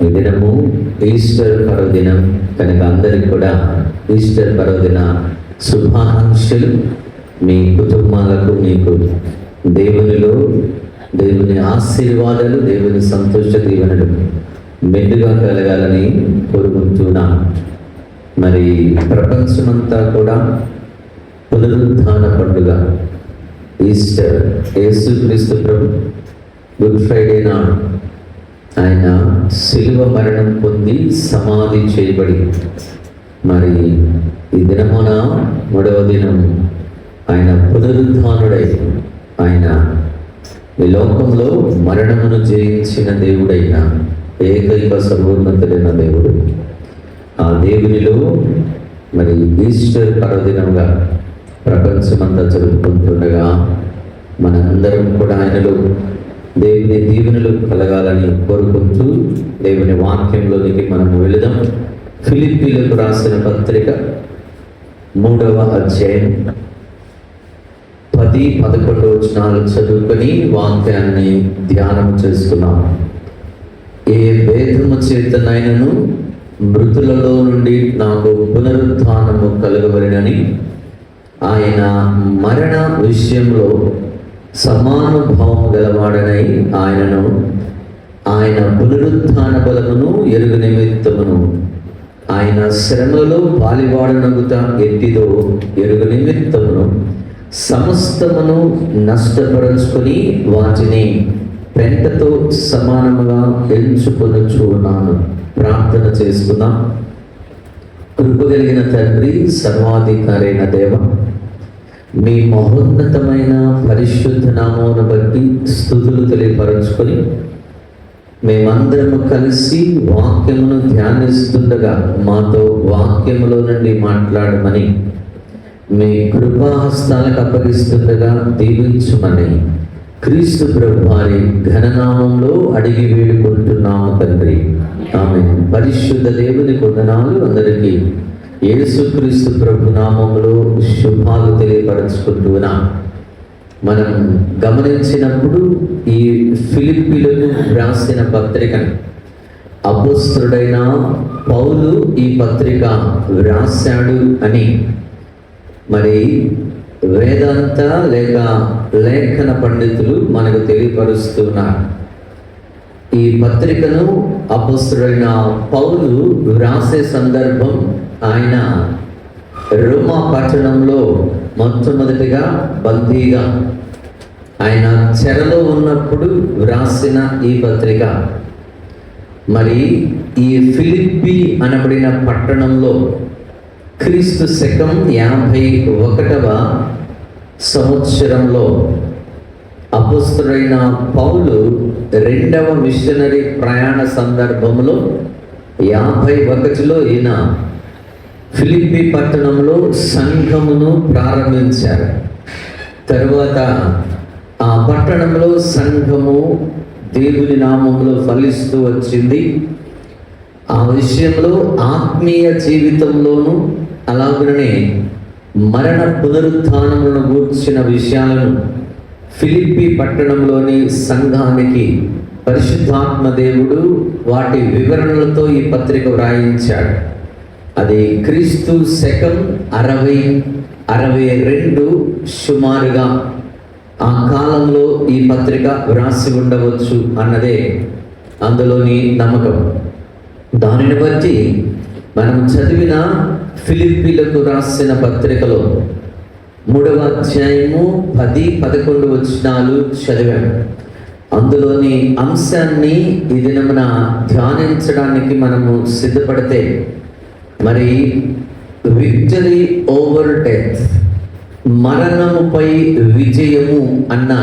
ఈ దినము ఈస్టర్ పర్వదినం కనుక అందరికి కూడా ఈస్టర్ పర్వదిన శుభాకాంక్షలు. మీ కుటుంబాలకు మీకు దేవుని ఆశీర్వాదాలు, దేవుని సంతోష దీవెనలు మెండుగా కలగాలని కోరుకుంటున్నాను. మరి ప్రపంచమంతా కూడా పునరుద్ధాన పండుగ ఈస్టర్, యేసుక్రీస్తు ప్రభు గుడ్ ఫ్రైడే నాడు ఆయన శిలువ మరణం పొంది సమాధి చేయబడి, మరి ఈ దినమున 3వ దినం ఆయన పునరుద్ధానుడై ఆయన ఈ లోకంలో మరణమును జయించిన దేవుడైన ఏకైక సర్వోన్నతుడైన దేవుడు. ఆ దేవునిలో మరి ఈస్టర్ పర్వదినంగా ప్రపంచమంతా జరుపుకుంటుండగా మనందరం కూడా ఆయనలో దేవుని దీవెనలు కలగాలని కోరుకుంటూ దేవుని వాక్యంలోనికి మనము వెళదాం. ఫిలిప్పీలకు రాసిన పత్రిక 3వ అధ్యాయం 10-11 వచనాలు చదువుకొని వాక్యాన్ని ధ్యానం చేసుకున్నాం. ఏ భేదము చేతనైనను మృతులలో నుండి నాకు పునరుత్థానము కలుగవలెనని ఆయన మరణ విషయంలో సమానుభావం గలవాడనై ఆయన పునరుత్థాన బలమును ఎరుగు నిమిత్తమును ఆయన శ్రమలో పాలివాడనగుట ఎట్టిదో ఎరుగు నిమిత్తమును సమస్తమును నష్టపరుచుకొని వాటిని పెంటతో సమానముగా ఎంచుకొనుచున్నాను. ప్రార్థన చేసుకుందాం. కృపగలిగిన తండ్రి, సర్వాధికారైన దేవ, మీ మహోన్నతమైన పరిశుద్ధ నామమును బట్టి స్తుతులు తెలియపరచుకొని మేమందరము కలిసి వాక్యమును ధ్యానిస్తుండగా మాతో వాక్యములో నుండి మాట్లాడమని మీ కృపాహస్తాలకు అప్పగిస్తుండగా దీవించుమని క్రీస్తు ప్రభు వారి ఘననామంలో అడిగి వేడుకుంటున్నాము తండ్రి, ఆమేన్. పరిశుద్ధ దేవుని వందనాలు. అందరికీ యేసుక్రీస్తు ప్రభు నామంలో శుభాలు తెలియపరచుకుంటున్నా. మనం గమనించినప్పుడు ఈ ఫిలిప్పీలకు రాసిన పత్రికను అపోస్తలుడైన పౌలు ఈ పత్రిక వ్రాసాడు అని మరి వేదాంత లేక లేఖన పండితులు మనకు తెలియపరుస్తున్నారు. ఈ పత్రికను అపోస్తలుడైన పౌలు వ్రాసే సందర్భం ఆయన రోమా పట్టణంలో మొట్టమొదటిగా బందీగా ఆయన చెరలో ఉన్నప్పుడు వ్రాసిన ఈ పత్రిక. మరి ఈ ఫిలిప్పీ అనబడిన పట్టణంలో క్రీస్తు శకం 51వ సంవత్సరంలో అపోస్తలుడైన పౌలు 2వ మిషనరీ ప్రయాణ సందర్భంలో 51లో ఈయన ఫిలిప్పీ పట్టణంలో సంఘమును ప్రారంభించారు. తరువాత ఆ పట్టణంలో సంఘము దేవుని నామంలో ఫలిస్తూ వచ్చింది. ఆ విషయంలో ఆత్మీయ జీవితంలోనూ అలాగనే మరణ పునరుత్థానములను గూర్చిన విషయాలను ఫిలిప్పీ పట్టణంలోని సంఘానికి పరిశుద్ధాత్మ దేవుడు వాటి వివరణలతో ఈ పత్రిక వ్రాయించాడు. అది క్రీస్తు శకం 60-62 సుమారుగా ఆ కాలంలో ఈ పత్రిక వ్రాసి ఉండవచ్చు అన్నదే అందులోని నమ్మకం. దానిని బట్టి మనం చదివిన ఫిలిప్పీలకు రాసిన పత్రికలో 3వ అధ్యాయము 10-11 వచనాలు చదివాం. అందులోని అంశాన్ని ఈ దినమున ధ్యానించడానికి మనము సిద్ధపడితే, మరి విక్టరీ ఓవర్ డెత్, మరణముపై విజయము అన్న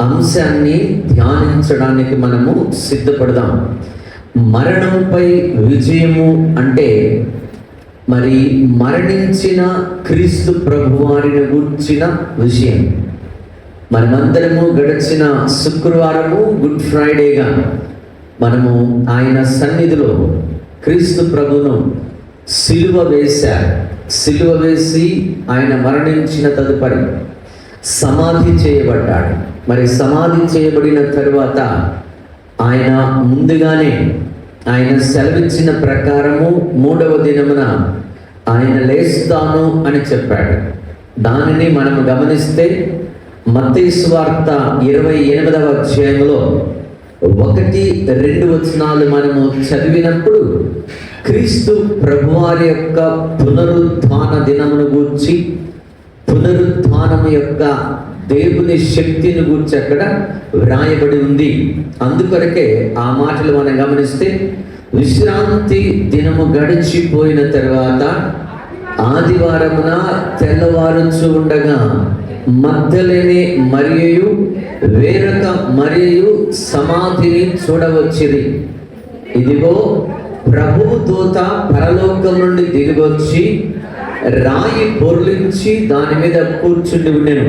అంశాన్ని ధ్యానించడానికి మనము సిద్ధపడదాం. మరణంపై విజయము అంటే మరి మరణించిన క్రీస్తు ప్రభువారిని గూర్చిన విషయం. మనమందరము గడిచిన శుక్రవారము గుడ్ ఫ్రైడేగా మనము ఆయన సన్నిధిలో క్రీస్తు ప్రభును సిలువ వేశారు. సిలువ వేసి ఆయన మరణించిన తదుపరి సమాధి చేయబడ్డాడు. మరి సమాధి చేయబడిన తరువాత ఆయన ముందుగానే ఆయన సెలవిచ్చిన ప్రకారము 3వ దినమున ఆయన లేస్తాను అని చెప్పాడు. దానిని మనం గమనిస్తే మత్తయి సువార్త 28వ అధ్యాయంలో 1-2 వచనాలు మనము చదివినప్పుడు క్రీస్తు ప్రభువారి యొక్క పునరుత్థాన దినమును గూర్చి, పునరుత్థానము యొక్క దేవుని శక్తిని గూర్చి అక్కడ వ్రాయబడి ఉంది. అందుకొరకే ఆ మాటలు మనం గమనిస్తే, విశ్రాంతి దినము గడిచిపోయిన తర్వాత ఆదివారమున తెల్లవారుచు ఉండగా మగ్దలేనే మరియయు వేరొక మరియయు సమాధిని చూడవచ్చిరి. ఇదిగో ప్రభువు దూత పరలోకం నుండి దిగివచ్చి రాయి పొర్లించి దాని మీద కూర్చుండి ఉండెను.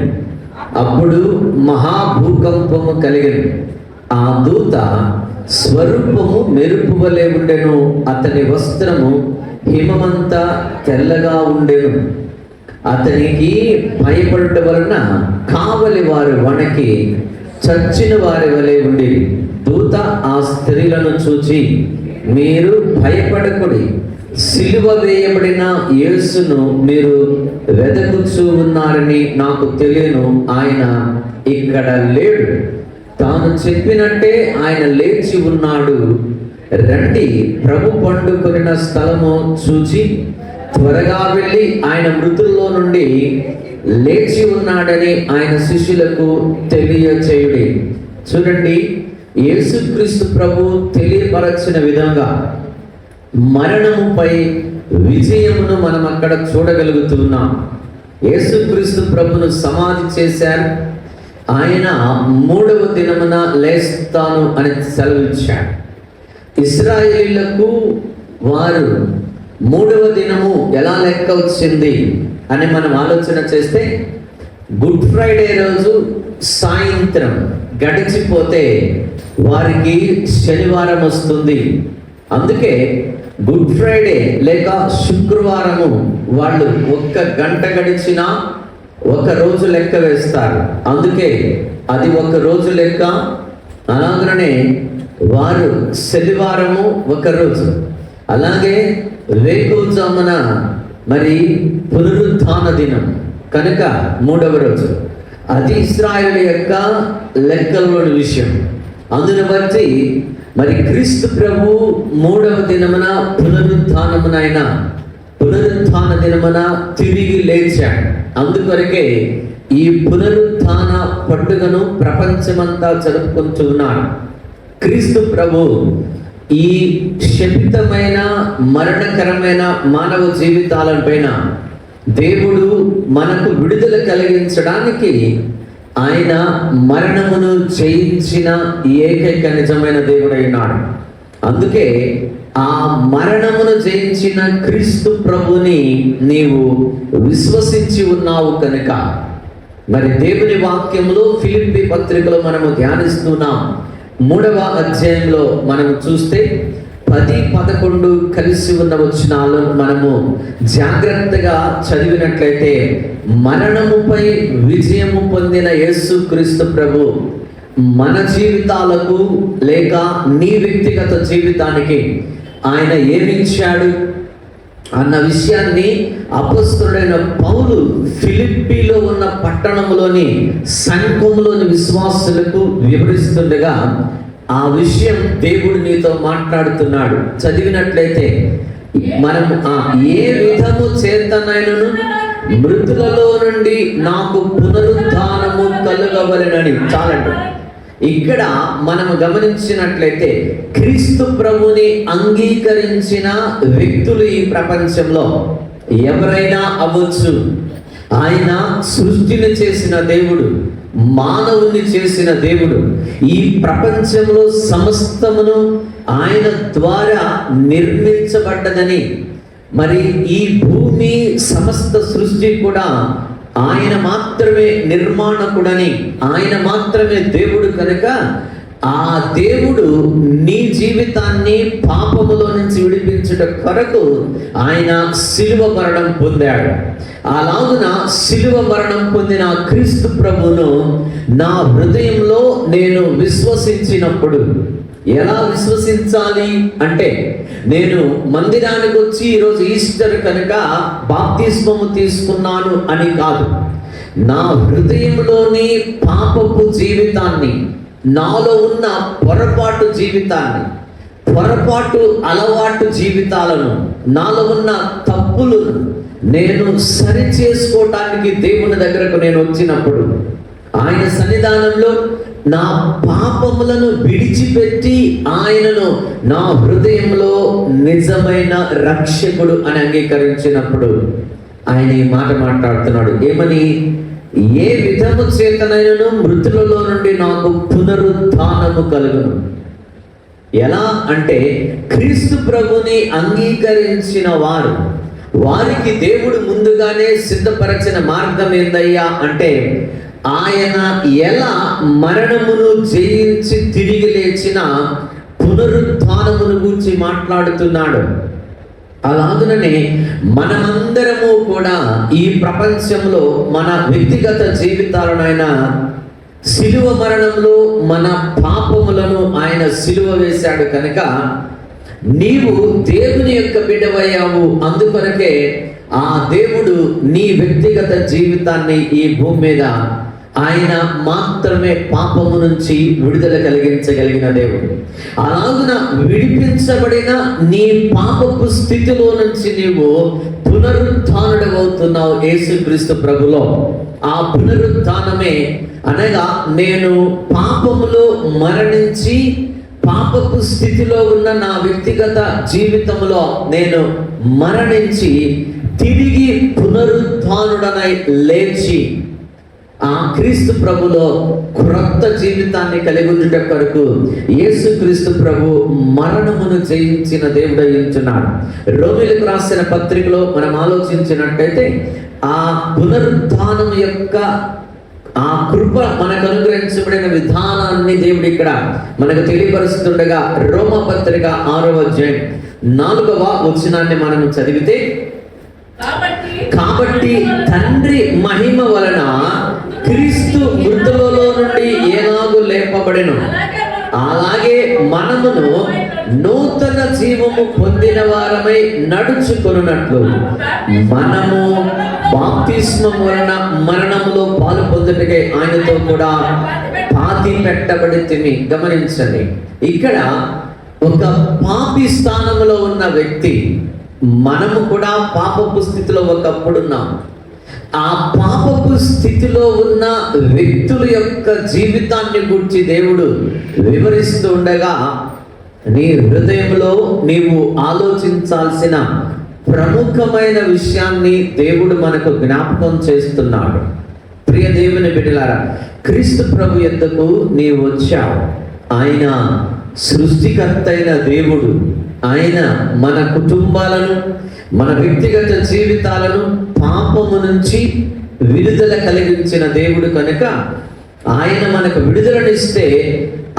అప్పుడు మహాభూకంపము కలిగెను. ఆ దూత స్వరూపము మెరుపు వలె ఉండెను. అతని వస్త్రము హిమమంతా తెల్లగా ఉండెను. అతనికి భయపడటం వలన కావలి వారు వణకి చచ్చిన వారి వలె ఉండేది. దూత ఆ స్త్రీలను చూచి, మీరు భయపడకుడి, సిలువ వేయబడిన యేసును మీరు వెదకుచూ ఉన్నారని నాకు తెలియను. ఆయన ఇక్కడ లేడు, తాను చెప్పినట్టే ఆయన లేచి ఉన్నాడు. రండి, ప్రభు పండుకొనిన స్థలము చూచి త్వరగా వెళ్ళి ఆయన మృతుల్లో నుండి లేచి ఉన్నాడని ఆయన శిష్యులకు తెలియచేయుడి. చూడండి, యేసుక్రీస్తు ప్రభు తెలియపరచిన విధంగా మరణముపై విజయమును మనం అక్కడ చూడగలుగుతున్నాం. యేసుక్రీస్తు ప్రభును సమాధి చేశారు. ఆయన 3వ దినమున లేస్తాను అని సెలవిచ్చాడు. ఇశ్రాయేలీయులకు వారు 3వ దినము ఎలా లెక్క వచ్చింది అని మనం ఆలోచన చేస్తే, గుడ్ ఫ్రైడే రోజు సాయంత్రం గడిచిపోతే వారికి శనివారం వస్తుంది. అందుకే గుడ్ ఫ్రైడే లేక శుక్రవారము వాళ్ళు 1 గంట గడిచినా 1 రోజు లెక్క వేస్తారు. అందుకే అది 1 రోజు లెక్క. అలాగనే వారు శనివారము 1 రోజు, అలాగే వేకువజామున మరి పునరుత్థాన దినం కనుక 3వ రోజు. అది ఇశ్రాయేలు యొక్క లెక్కలోని విషయం. అందుని బట్టి మరి క్రీస్తు ప్రభు 3వ దినమున పునరుత్థాన దినమున తిరిగి లేచాడు. అందుకొరకే ఈ పునరుత్థాన పండుగను ప్రపంచమంతా జరుపుకుంటున్నారు. క్రీస్తు ప్రభు ఈ శపితమైన మరణకరమైన మానవ జీవితాలపైన దేవుడు మనకు విడుదల కలిగించడానికి ఆయన మరణమును జయించిన ఏకైక నిజమైన దేవుడై ఉన్నాడు. అందుకే ఆ మరణమును జయించిన క్రీస్తు ప్రభుని నీవు విశ్వసించి ఉన్నావు కనుక మరి దేవుని వాక్యంలో ఫిలిప్పీ పత్రికలో మనము ధ్యానిస్తున్నాం. 3వ అధ్యాయంలో మనము చూస్తే 10-11 కలిసి ఉన్న వచనాలు మనము జాగ్రత్తగా చదివినట్లయితే, మరణముపై విజయము పొందిన యేసుక్రీస్తు ప్రభు మన జీవితాలకు లేక నీ వ్యక్తిగత జీవితానికి ఆయన ఏమిచ్చాడు అన్న విషయాన్ని అపొస్తలుడైన పౌలు ఫిలిప్పీలో ఉన్న పట్టణంలోని సంఘంలోని విశ్వాసులకు వివరిస్తుండగా ఆ విషయం దేవుడు నీతో మాట్లాడుతున్నాడు. చదివినట్లయితే మనం ఏ విధము చేతనైనను మృతులలో నుండి నాకు పునరుత్థానము కలుగవలెనని. చాలండి. ఇక్కడ మనం గమనించినట్లయితే క్రీస్తు ప్రభుని అంగీకరించిన వ్యక్తులు ఈ ప్రపంచంలో ఎవరైనా అవ్వచ్చు. ఆయన సృష్టిని చేసిన దేవుడు, మానవుని చేసిన దేవుడు, ఈ ప్రపంచంలో సమస్తమును ఆయన ద్వారా నిర్మించబడ్డదని, మరి ఈ భూమి సమస్త సృష్టి కూడా ఆయన మాత్రమే నిర్మాణకుడని, ఆయన మాత్రమే దేవుడు కనుక ఆ దేవుడు నీ జీవితాన్ని పాపములో నుంచి విడిపించుట కొరకు ఆయన శిలువ మరణం పొందాడు. అలాగున శిలువ మరణం పొందిన క్రీస్తు ప్రభువును నా హృదయంలో నేను విశ్వసించినప్పుడు ఎలా విశ్వసించాలి అంటే, నేను మందిరానికి వచ్చి ఈరోజు ఈస్టర్ కనుక బాప్తిస్మము తీసుకున్నాను అని కాదు. నా హృదయంలోని పాపపు జీవితాన్ని, నాలో ఉన్న పొరపాటు జీవితాన్ని, పొరపాటు అలవాటు జీవితాలను, నాలో ఉన్న తప్పులను నేను సరి చేసుకోవటానికి దేవుని దగ్గరకు నేను వచ్చినప్పుడు, ఆయన సన్నిధానంలో నా పాపములను విడిచిపెట్టి ఆయనను నా హృదయంలో నిజమైన రక్షకుడు అని అంగీకరించినప్పుడు ఆయన ఈ మాట మాట్లాడుతున్నాడు. ఏమని? ఏ విధము చేతనైనను మృతులలో నుండి నాకు పునరుత్థానము కలుగును. ఎలా అంటే, క్రీస్తు ప్రభుని అంగీకరించిన వారికి దేవుడు ముందుగానే సిద్ధపరచిన మార్గం ఏందయ్యా అంటే, ఆయన ఎలా మరణమును జయించి తిరిగి లేచిన పునరుత్థానమును గురించి మాట్లాడుతున్నాడు. అలాగనే మనమందరము కూడా ఈ ప్రపంచంలో మన వ్యక్తిగత జీవితాలనైనా సిలువ మరణంలో మన పాపములను ఆయన సిలువ వేశాడు కనుక నీవు దేవుని యొక్క బిడ్డవయ్యావు. అందుకొరకే ఆ దేవుడు నీ వ్యక్తిగత జీవితాన్ని ఈ భూమి మీద ఆయన మాత్రమే పాపము నుంచి విడుదల కలిగించగలిగిన దేవుడు. అలాగున విడిపించబడిన నీ పాపపు స్థితిలో నుంచి నీవు పునరుత్థానుడవుతున్నావు యేసుక్రీస్తు ప్రభులో. ఆ పునరుత్థానమే అనగా, నేను పాపములో మరణించి పాపపు స్థితిలో ఉన్న నా వ్యక్తిగత జీవితంలో నేను మరణించి తిరిగి పునరుత్థానుడనై లేచి ఆ క్రీస్తు ప్రభులో క్రొత్త జీవితాన్ని కలిగి ఉండటం కొరకు యేసుక్రీస్తు ప్రభు మరణమును జయించిన దేవుడై ఉంటున్నాడు. రోమీయులకు రాసిన పత్రికలో మనం ఆలోచించినట్టయితే ఆ పునరుత్థానం యొక్క ఆ కృప మనకు అనుగ్రహించబడిన విధానాన్ని దేవుడు ఇక్కడ మనకు తెలియపరుస్తుండగా, రోమ పత్రిక 6వ అధ్యాయం 4వ వచనాన్ని మనం చదివితే, కాబట్టి తండ్రి మహిమ వలన క్రీస్తు మృతులలో నుండి ఎలాగూ లేపబడెను, అలాగే మనమును నూతన జీవము పొందిన వారమై నడుచుకొనున్నట్లు మనము బాప్తిస్మము వలన మరణములో పాలు పొందుటకై ఆయనతో కూడా పాతి పెట్టబడితిమి. గమనించండి, ఇక్కడ ఒక పాపి స్థానంలో ఉన్న వ్యక్తి, మనము కూడా పాపపు స్థితిలో ఒకప్పుడున్నాం. ఆ పాపపు స్థితిలో ఉన్న వ్యక్తుల యొక్క జీవితాన్ని గురించి దేవుడు వివరిస్తూ ఉండగా, నీ హృదయంలో నీవు ఆలోచించాల్సిన ప్రముఖమైన విషయాన్ని దేవుడు మనకు జ్ఞాపకం చేస్తున్నాడు. ప్రియ దేవుని బిడ్డలారా, క్రీస్తు ప్రభు యొద్దకు నీవు వచ్చావు. ఆయన సృష్టికర్త అయిన దేవుడు. ఆయన మన కుటుంబాలను, మన వ్యక్తిగత జీవితాలను పాపము నుంచి విడుదల కలిగించిన దేవుడు కనుక ఆయన మనకు విడుదలనిస్తే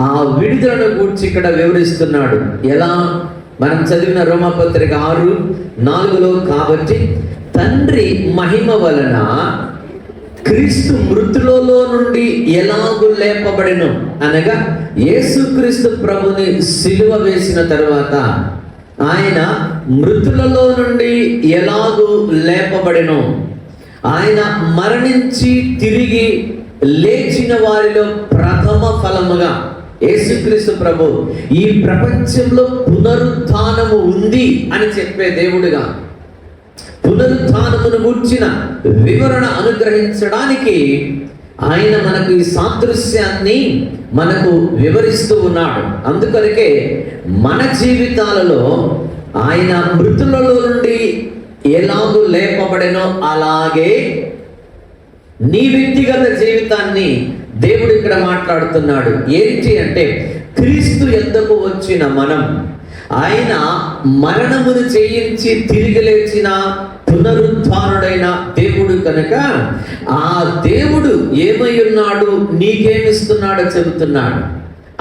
ఆ విడుదలను గురించి ఇక్కడ వివరిస్తున్నాడు. ఎలా? మనం చదివిన రోమపత్రిక 6:4లో, కాబట్టి తండ్రి మహిమ వలన క్రీస్తు మృతులలో నుండి ఎలాగూ లేపబడెను అనగా, యేసుక్రీస్తు ప్రభుని సిలువ వేసిన తరువాత ఆయన మృతులలో నుండి ఎలాగూ లేపబడెను, ఆయన మరణించి తిరిగి లేచిన వారిలో ప్రథమ ఫలముగా యేసుక్రీస్తు ప్రభు ఈ ప్రపంచంలో పునరుత్థానము ఉంది అని చెప్పే దేవుడుగా, పునరుత్థానమును గూర్చిన వివరణ అనుగ్రహించడానికి ఆయన మనకు ఈ సాదృశ్యాన్ని మనకు వివరిస్తూ ఉన్నాడు. అందుకనికే మన జీవితాలలో ఆయన మృతులలో నుండి ఎలాగూ లేపబడెనో అలాగే నీ వ్యక్తిగత జీవితాన్ని దేవుడు ఇక్కడ మాట్లాడుతున్నాడు. ఏంటి అంటే, క్రీస్తు యొద్దకు వచ్చిన మనం, ఆయన మరణమును జయించి తిరిగి లేచిన పునరుత్థానుడైన దేవుడు కనుక ఆ దేవుడు ఏమై ఉన్నాడు, నీకేమిస్తున్నాడో చెబుతున్నాడు.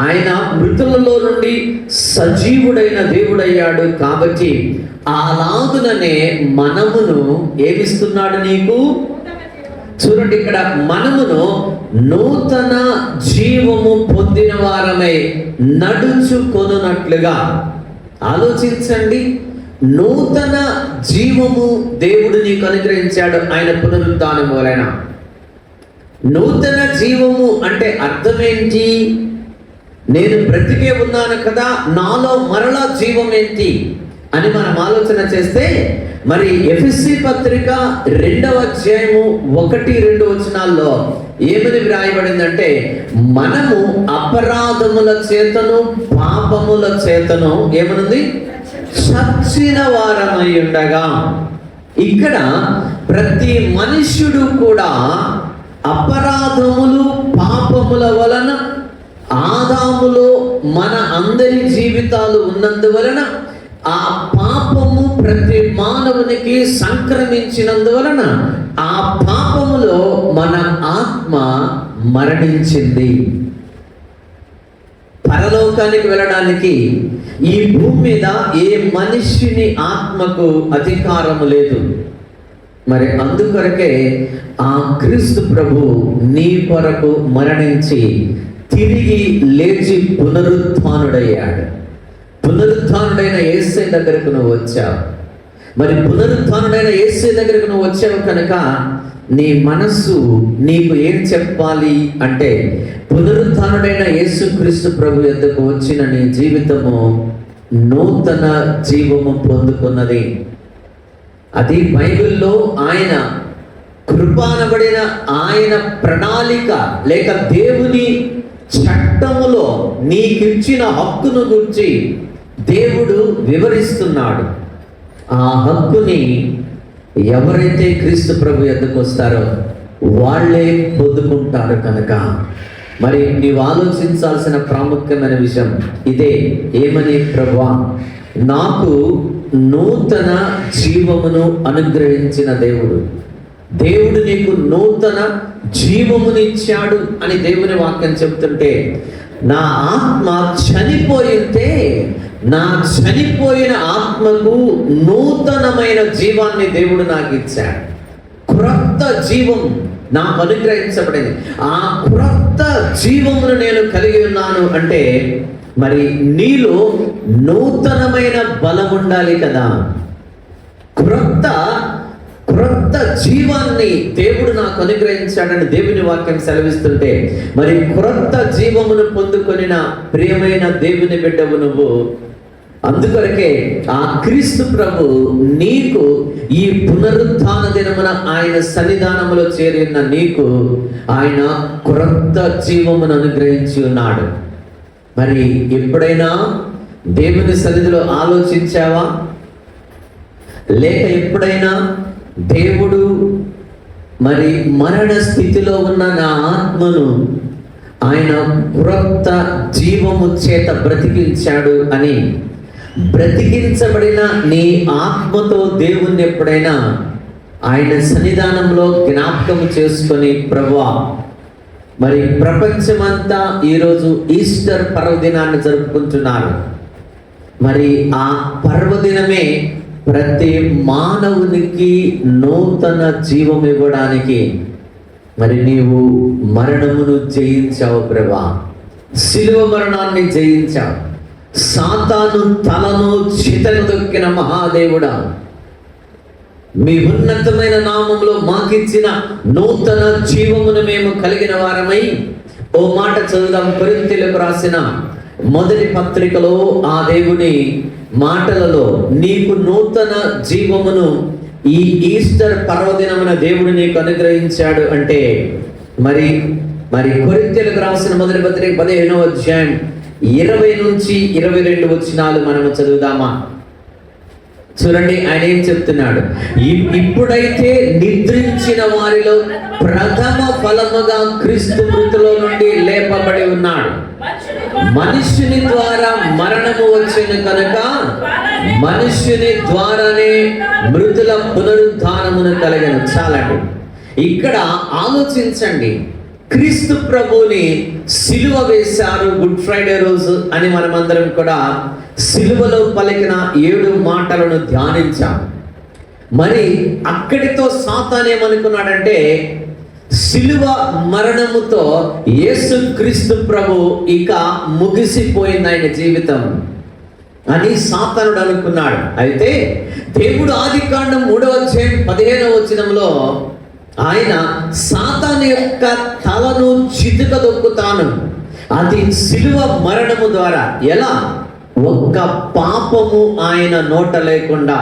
ఆయన మృతులలో నుండి సజీవుడైన దేవుడయ్యాడు. కాబట్టి అలాగుననే మనమును ఏమిస్తున్నాడు నీకు? చూడండి, ఇక్కడ మనమును నూతన జీవము పొందిన వారమై నడుచుకొనున్నట్లుగా. ఆలోచించండి, నూతన జీవము దేవుడు నీకు అనుగ్రహించాడు ఆయన పునరుద్ధానం వలన. నూతన జీవము అంటే అర్థమేంటి? నేను బ్రతికే ఉన్నాను కదా, నాలో మరలా జీవం ఏంటి అని మనం ఆలోచన చేస్తే, మరి ఎఫెసీ పత్రిక 2వ అధ్యాయము 1-2 వచనాల్లో ఏమని వ్రాయబడిందంటే, మనము అపరాధముల చేతను పాపముల చేతను ఏమనుంది? చచ్చిన వారమై ఉండగా. ఇక్కడ ప్రతి మనుష్యుడు కూడా అపరాధములు పాపముల వలన ఆదాములో మన అందరి జీవితాలు ఉన్నందువలన ఆ పాపము ప్రతి మానవునికి సంక్రమించినందువలన ఆ పాపములో మన ఆత్మ మరణించింది. పరలోకానికి వెళ్ళడానికి ఈ భూమి మీద ఏ మనిషిని ఆత్మకు అధికారము లేదు. మరి అందుకొరకే ఆ క్రీస్తు ప్రభు నీ కొరకు మరణించి తిరిగి లేచి పునరుత్థానుడయ్యాడు. పునరుత్థానుడైన యేసే దగ్గరకు నువ్వు వచ్చావు. మరి పునరుత్థానుడైన యేసే దగ్గరకు నువ్వు వచ్చావు కనుక నీ మనస్సు నీకు ఏం చెప్పాలి అంటే, పునరుత్థానుడైన యేసుక్రీస్తు ప్రభు యొద్దకు వచ్చిన నీ జీవితము నూతన జీవము పొందుకున్నది. అది బైబిల్లో ఆయన కృపానబడిన ఆయన ప్రణాళిక లేక దేవుని చట్టములో నీకిచ్చిన హక్కును గురించి దేవుడు వివరిస్తున్నాడు. ఆ హక్కుని ఎవరైతే క్రీస్తు ప్రభు యొద్దకు వస్తారో వాళ్ళే పొందుకుంటారు కనుక మరి నీవు ఆలోచించాల్సిన ప్రాముఖ్యమైన విషయం ఇదే. ఏమని? ప్రభువా, నాకు నూతన జీవమును అనుగ్రహించిన దేవుడు నీకు నూతన జీవమునిచ్చాడు అని దేవుని వాక్యం చెప్తుంటే, నా ఆత్మ చనిపోయితే నా చనిపోయిన ఆత్మకు నూతనమైన జీవాన్ని దేవుడు నాకు ఇచ్చాడు. క్రొత్త జీవం నాకు అనుగ్రహించబడింది. ఆ క్రొత్త జీవమును నేను కలిగి ఉన్నాను అంటే మరి నీలో నూతనమైన బలం ఉండాలి కదా. క్రొత్త జీవాన్ని దేవుడు నాకు అనుగ్రహించాడని దేవుని వాక్యం సెలవిస్తుంటే, మరి క్రొత్త జీవమును పొందుకొనిన ప్రియమైన దేవుని బిడ్డవు నువ్వు. అందుకొరకే ఆ క్రీస్తు ప్రభు నీకు ఈ పునరుత్థాన దినమున ఆయన సన్నిధానములో చేరి ఉన్న నీకు ఆయన క్రొత్త జీవమును అనుగ్రహించి ఉన్నాడు. మరి ఎప్పుడైనా దేవుని సన్నిధిలో ఆలోచించావా? లేక ఎప్పుడైనా దేవుడు మరి మరణ స్థితిలో ఉన్న నా ఆత్మను ఆయన క్రొత్త జీవము చేత బ్రతికించాడు అని బ్రతికించబడిన నీ ఆత్మతో దేవుణ్ణి ఎప్పుడైనా ఆయన సన్నిధానంలో జ్ఞాపకం చేసుకొని, ప్రభువా, మరి ప్రపంచమంతా ఈరోజు ఈస్టర్ పర్వదినాన్ని జరుపుకుంటున్నారు. మరి ఆ పర్వదినమే ప్రతి మానవునికి నూతన జీవం ఇవ్వడానికి మరి నీవు మరణమును జయించావు ప్రభువా. శిలువ మరణాన్ని జయించావు. సాతాను తలను చితకదొక్కిన మహాదేవుడా, మీ ఉన్నతమైన నామములో మాకిచ్చిన నూతన జీవమును మేము కలిగిన వారమై, ఓ మాట చదువుదాం. కొరింథీయులకు రాసిన మొదటి పత్రికలో ఆ దేవుని మాటలలో నీకు నూతన జీవమును ఈ ఈస్టర్ పర్వదినమున దేవుడు నీకు అనుగ్రహించాడు అంటే మరి కొరింథీయులకు రాసిన మొదటి పత్రిక 15వ అధ్యాయం 20-22 వచనాలు మనము చదువుదామా? చూడండి, ఆయన ఏం చెప్తున్నాడు. ఇప్పుడైతే నిద్రించిన వారిలో ప్రథమ ఫలముగా క్రీస్తు మృతుల నుండి లేపబడి ఉన్నాడు. మనుష్యుని ద్వారా మరణము వచ్చిన కనుక మనుష్యుని ద్వారానే మృతుల పునరుద్ధానమును కలిగను. చాలండి, ఇక్కడ ఆలోచించండి. క్రీస్తు ప్రభుని సిలువ వేశారు గుడ్ ఫ్రైడే రోజు అని మనమందరం కూడా సిలువలో పలికిన 7 మాటలను ధ్యానించాం. మరి అక్కడితో సాతాను ఏమనుకున్నాడంటే, శిలువ మరణముతో యేసుక్రీస్తు ప్రభు ఇక ముగిసిపోయింది ఆయన జీవితం అని సాతానుడు అనుకున్నాడు. అయితే దేవుడు ఆదికాండం 3:15 ఆయన సాతాను యొక్క తలను చితుకదొక్కుతాను. అది శిలువ మరణము ద్వారా. ఎలా? ఒక్క పాపము ఆయన నోట లేకుండా,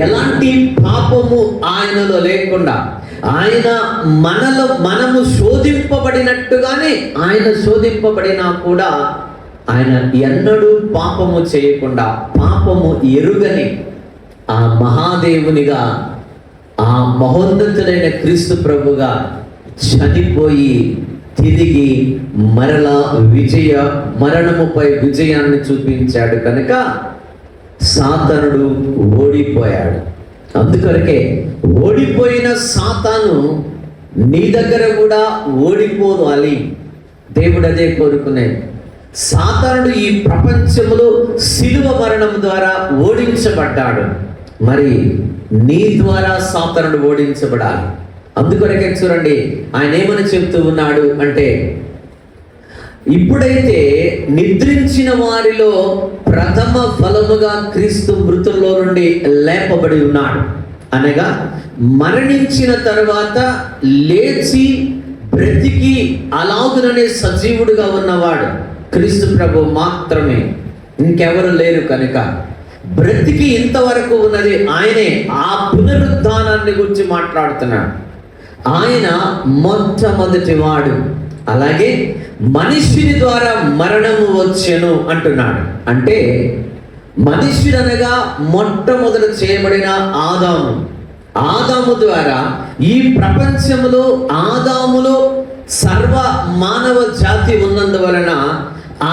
ఎలాంటి పాపము ఆయనలో లేకుండా, ఆయన మనము శోధింపబడినట్టుగానే ఆయన శోధింపబడినా కూడా ఆయన ఎన్నడూ పాపము చేయకుండా, పాపము ఎరుగని ఆ మహాదేవునిగా, ఆ మహోన్నతుడైన క్రీస్తు ప్రభుగా చనిపోయి తిరిగి మరలా మరణముపై విజయాన్ని చూపించాడు కనుక సాతానుడు ఓడిపోయాడు. అందుకొరకే ఓడిపోయిన సాతాను నీ దగ్గర కూడా ఓడిపోవాలి. దేవుడు అదే కోరుకునేది. సాతానుడు ఈ ప్రపంచంలో శిలువ మరణం ద్వారా ఓడించబడ్డాడు. మరి నీ ద్వారా సాతానుడు ఓడించబడాలి. అందుకొరకే చూడండి ఆయన ఏమని చెప్తూ ఉన్నాడు అంటే, ఇప్పుడైతే నిద్రించిన వారిలో ప్రథమ ఫలముగా క్రీస్తు మృతుల్లో నుండి లేపబడి ఉన్నాడు. అనగా మరణించిన తర్వాత లేచి బ్రతికి అలాగుననే సజీవుడుగా ఉన్నవాడు క్రీస్తు ప్రభు మాత్రమే, ఇంకెవరు లేరు. కనుక బ్రతికి ఇంతవరకు ఉన్నది ఆయనే. ఆ పునరుద్ధానాన్ని గురించి మాట్లాడుతున్నాడు. ఆయన మొట్టమొదటి వాడు. అలాగే మనుష్యుని ద్వారా మరణము వచ్చెను అంటున్నాడు. అంటే మనుష్యుడు అనగా మొట్టమొదట చేయబడిన ఆదాము ద్వారా ఈ ప్రపంచంలో ఆదాములో సర్వ మానవ జాతి ఉన్నందువలన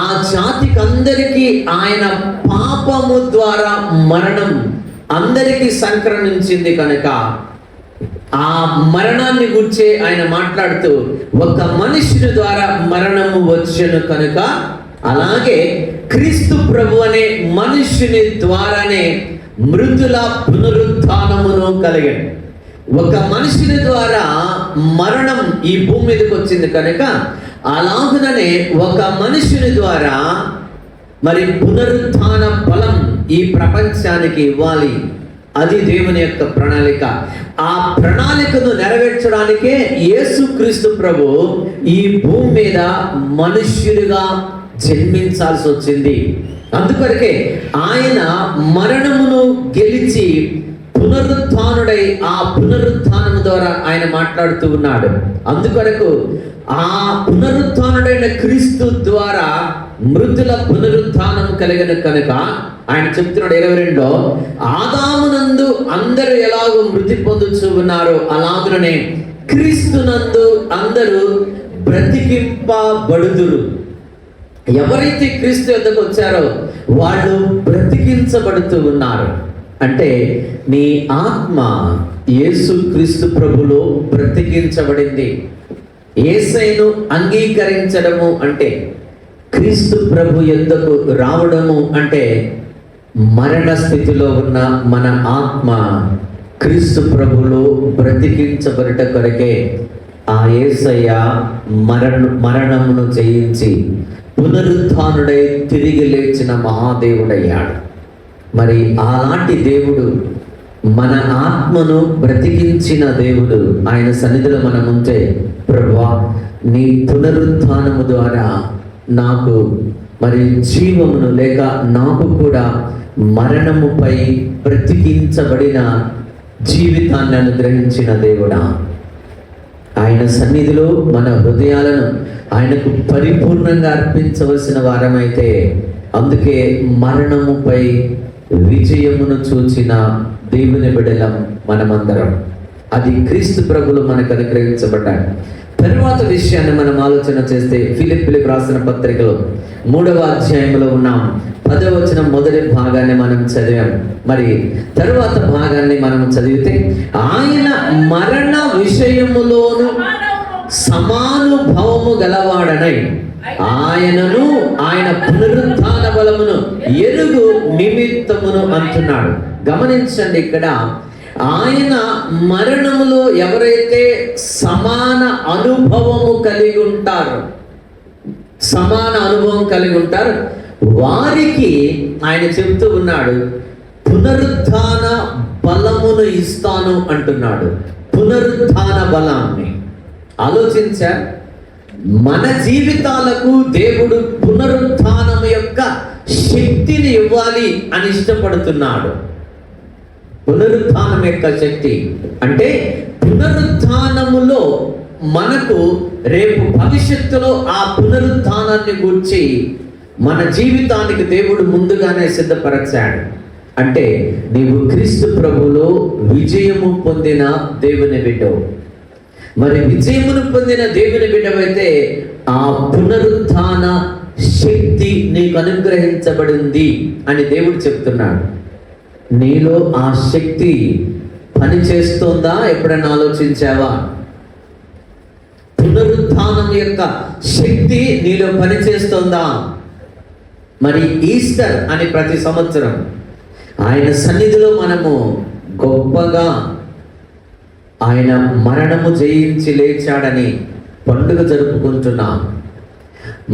ఆ జాతికి అందరికీ ఆయన పాపము ద్వారా మరణం అందరికీ సంక్రమించింది కనుక ఆ మరణాన్ని గురించి ఆయన మాట్లాడుతూ ఒక మనుష్యుని ద్వారా మరణము వచ్చెను కనుక, అలాగే క్రీస్తు ప్రభు అనే మనుష్యుని ద్వారానే మృతుల పునరుత్థానమును కలిగాడు. ఒక మనుషుని ద్వారా మరణం ఈ భూమి మీదకి వచ్చింది కనుక అలాగుననే ఒక మనుషుని ద్వారా మరి పునరుత్థాన బలం ఈ ప్రపంచానికి ఇవ్వాలి. అది దేవుని యొక్క ప్రణాళిక. ఆ ప్రణాళికను నెరవేర్చడానికే యేసుక్రీస్తు ప్రభు ఈ భూమి మీద మనుష్యుడిగా జన్మించాల్సి వచ్చింది. అందుకొరకే ఆయన మరణమును గెలిచి పునరుత్థానుడై ఆ పునరుత్థానము ద్వారా ఆయన మాట్లాడుతూ ఉన్నాడు. అందుకొరకు ఆ పునరుత్థానుడైన క్రీస్తు ద్వారా మృతుల పునరుత్థానం కలిగిన కనుక ఆయన చెప్తున్నాడు 22లో, ఆదామునందు అందరూ ఎలాగో మృతి పొందుచు ఉన్నారో అలాగుననే క్రీస్తునందు అందరూ బ్రతికింపబడుదురు. ఎవరైతే క్రీస్తు యొద్దకు వచ్చారో వాళ్ళు బ్రతికించబడుతూ ఉన్నారు. అంటే నీ ఆత్మ యేసు క్రీస్తు ప్రభులో బ్రతికించబడింది. యేసయ్యను అంగీకరించడము అంటే, క్రీస్తు ప్రభు యొద్దకు రావడము అంటే, మరణ స్థితిలో ఉన్న మన ఆత్మ క్రీస్తు ప్రభులో బ్రతికించబడట కొరకే ఆ యేసయ్య మరణమును జయించి పునరుత్థానుడై తిరిగి లేచిన మహాదేవుడయ్యాడు. మరి అలాంటి దేవుడు, మన ఆత్మను బ్రతికించిన దేవుడు ఆయన సన్నిధిలో మనం ఉంటే, ప్రభువా నీ పునరుత్థానము ద్వారా నాకు మరి జీవమును లేక నాకు కూడా మరణముపై బ్రతికించబడిన జీవితాన్ని అనుగ్రహించిన దేవుడా, ఆయన సన్నిధిలో మన హృదయాలను ఆయనకు పరిపూర్ణంగా అర్పించవలసిన వారమైతే, అందుకే మరణముపై విజయమును చూచిన దేవుని బిడ్డలం మనమందరం. అది క్రీస్తు ప్రభులు మనకు అనుగ్రహించబడ్డాడు. తరువాత విషయాన్ని మనం ఆలోచన చేస్తే, ఫిలిప్పీయులకు రాసిన పత్రికలో 3వ అధ్యాయంలో ఉన్నాం. 10వ వచనం మొదటి భాగాన్ని మనం చదివాం. మరి తరువాత భాగాన్ని మనం చదివితే, ఆయన మరణ విషయములోను సమానుభవము గలవాడనై ఆయనను ఆయన పునరుత్థాన బలమును ఎరుగు నిమిత్తమును అంటున్నాడు. గమనించండి, ఇక్కడ ఆయన మరణములో ఎవరైతే సమాన అనుభవము కలిగి ఉంటారో, సమాన అనుభవం కలిగి ఉంటారు, వారికి ఆయన చెప్తూ ఉన్నాడు, పునరుత్థాన బలమును ఇస్తాను అంటున్నాడు. పునరుత్థాన బలాన్ని ఆలోచించా. మన జీవితాలకు దేవుడు పునరుత్థానం యొక్క శక్తిని ఇవ్వాలి అని ఇష్టపడుతున్నాడు. పునరుత్థానం యొక్క శక్తి అంటే పునరుత్థానములో మనకు రేపు భవిష్యత్తులో ఆ పునరుత్థానాన్ని గురించి మన జీవితానికి దేవుడు ముందుగానే సిద్ధపరచాడు. అంటే నీవు క్రీస్తు ప్రభువులో విజయము పొందిన దేవుని బిడ్డవు. మరి విజయమును పొందిన దేవుని బిడ్డవైతే ఆ పునరుత్థాన శక్తి నీకు అనుగ్రహించబడింది అని దేవుడు చెప్తున్నాడు. నీలో ఆ శక్తి పనిచేస్తుందా? ఎప్పుడైనా ఆలోచించావా? పునరుత్థానం యొక్క శక్తి నీలో పనిచేస్తుందా? మరి ఈస్టర్ అని ప్రతి సంవత్సరం ఆయన సన్నిధిలో మనము గొప్పగా ఆయన మరణము జయించి లేచాడని పండుగ జరుపుకుంటున్నాం.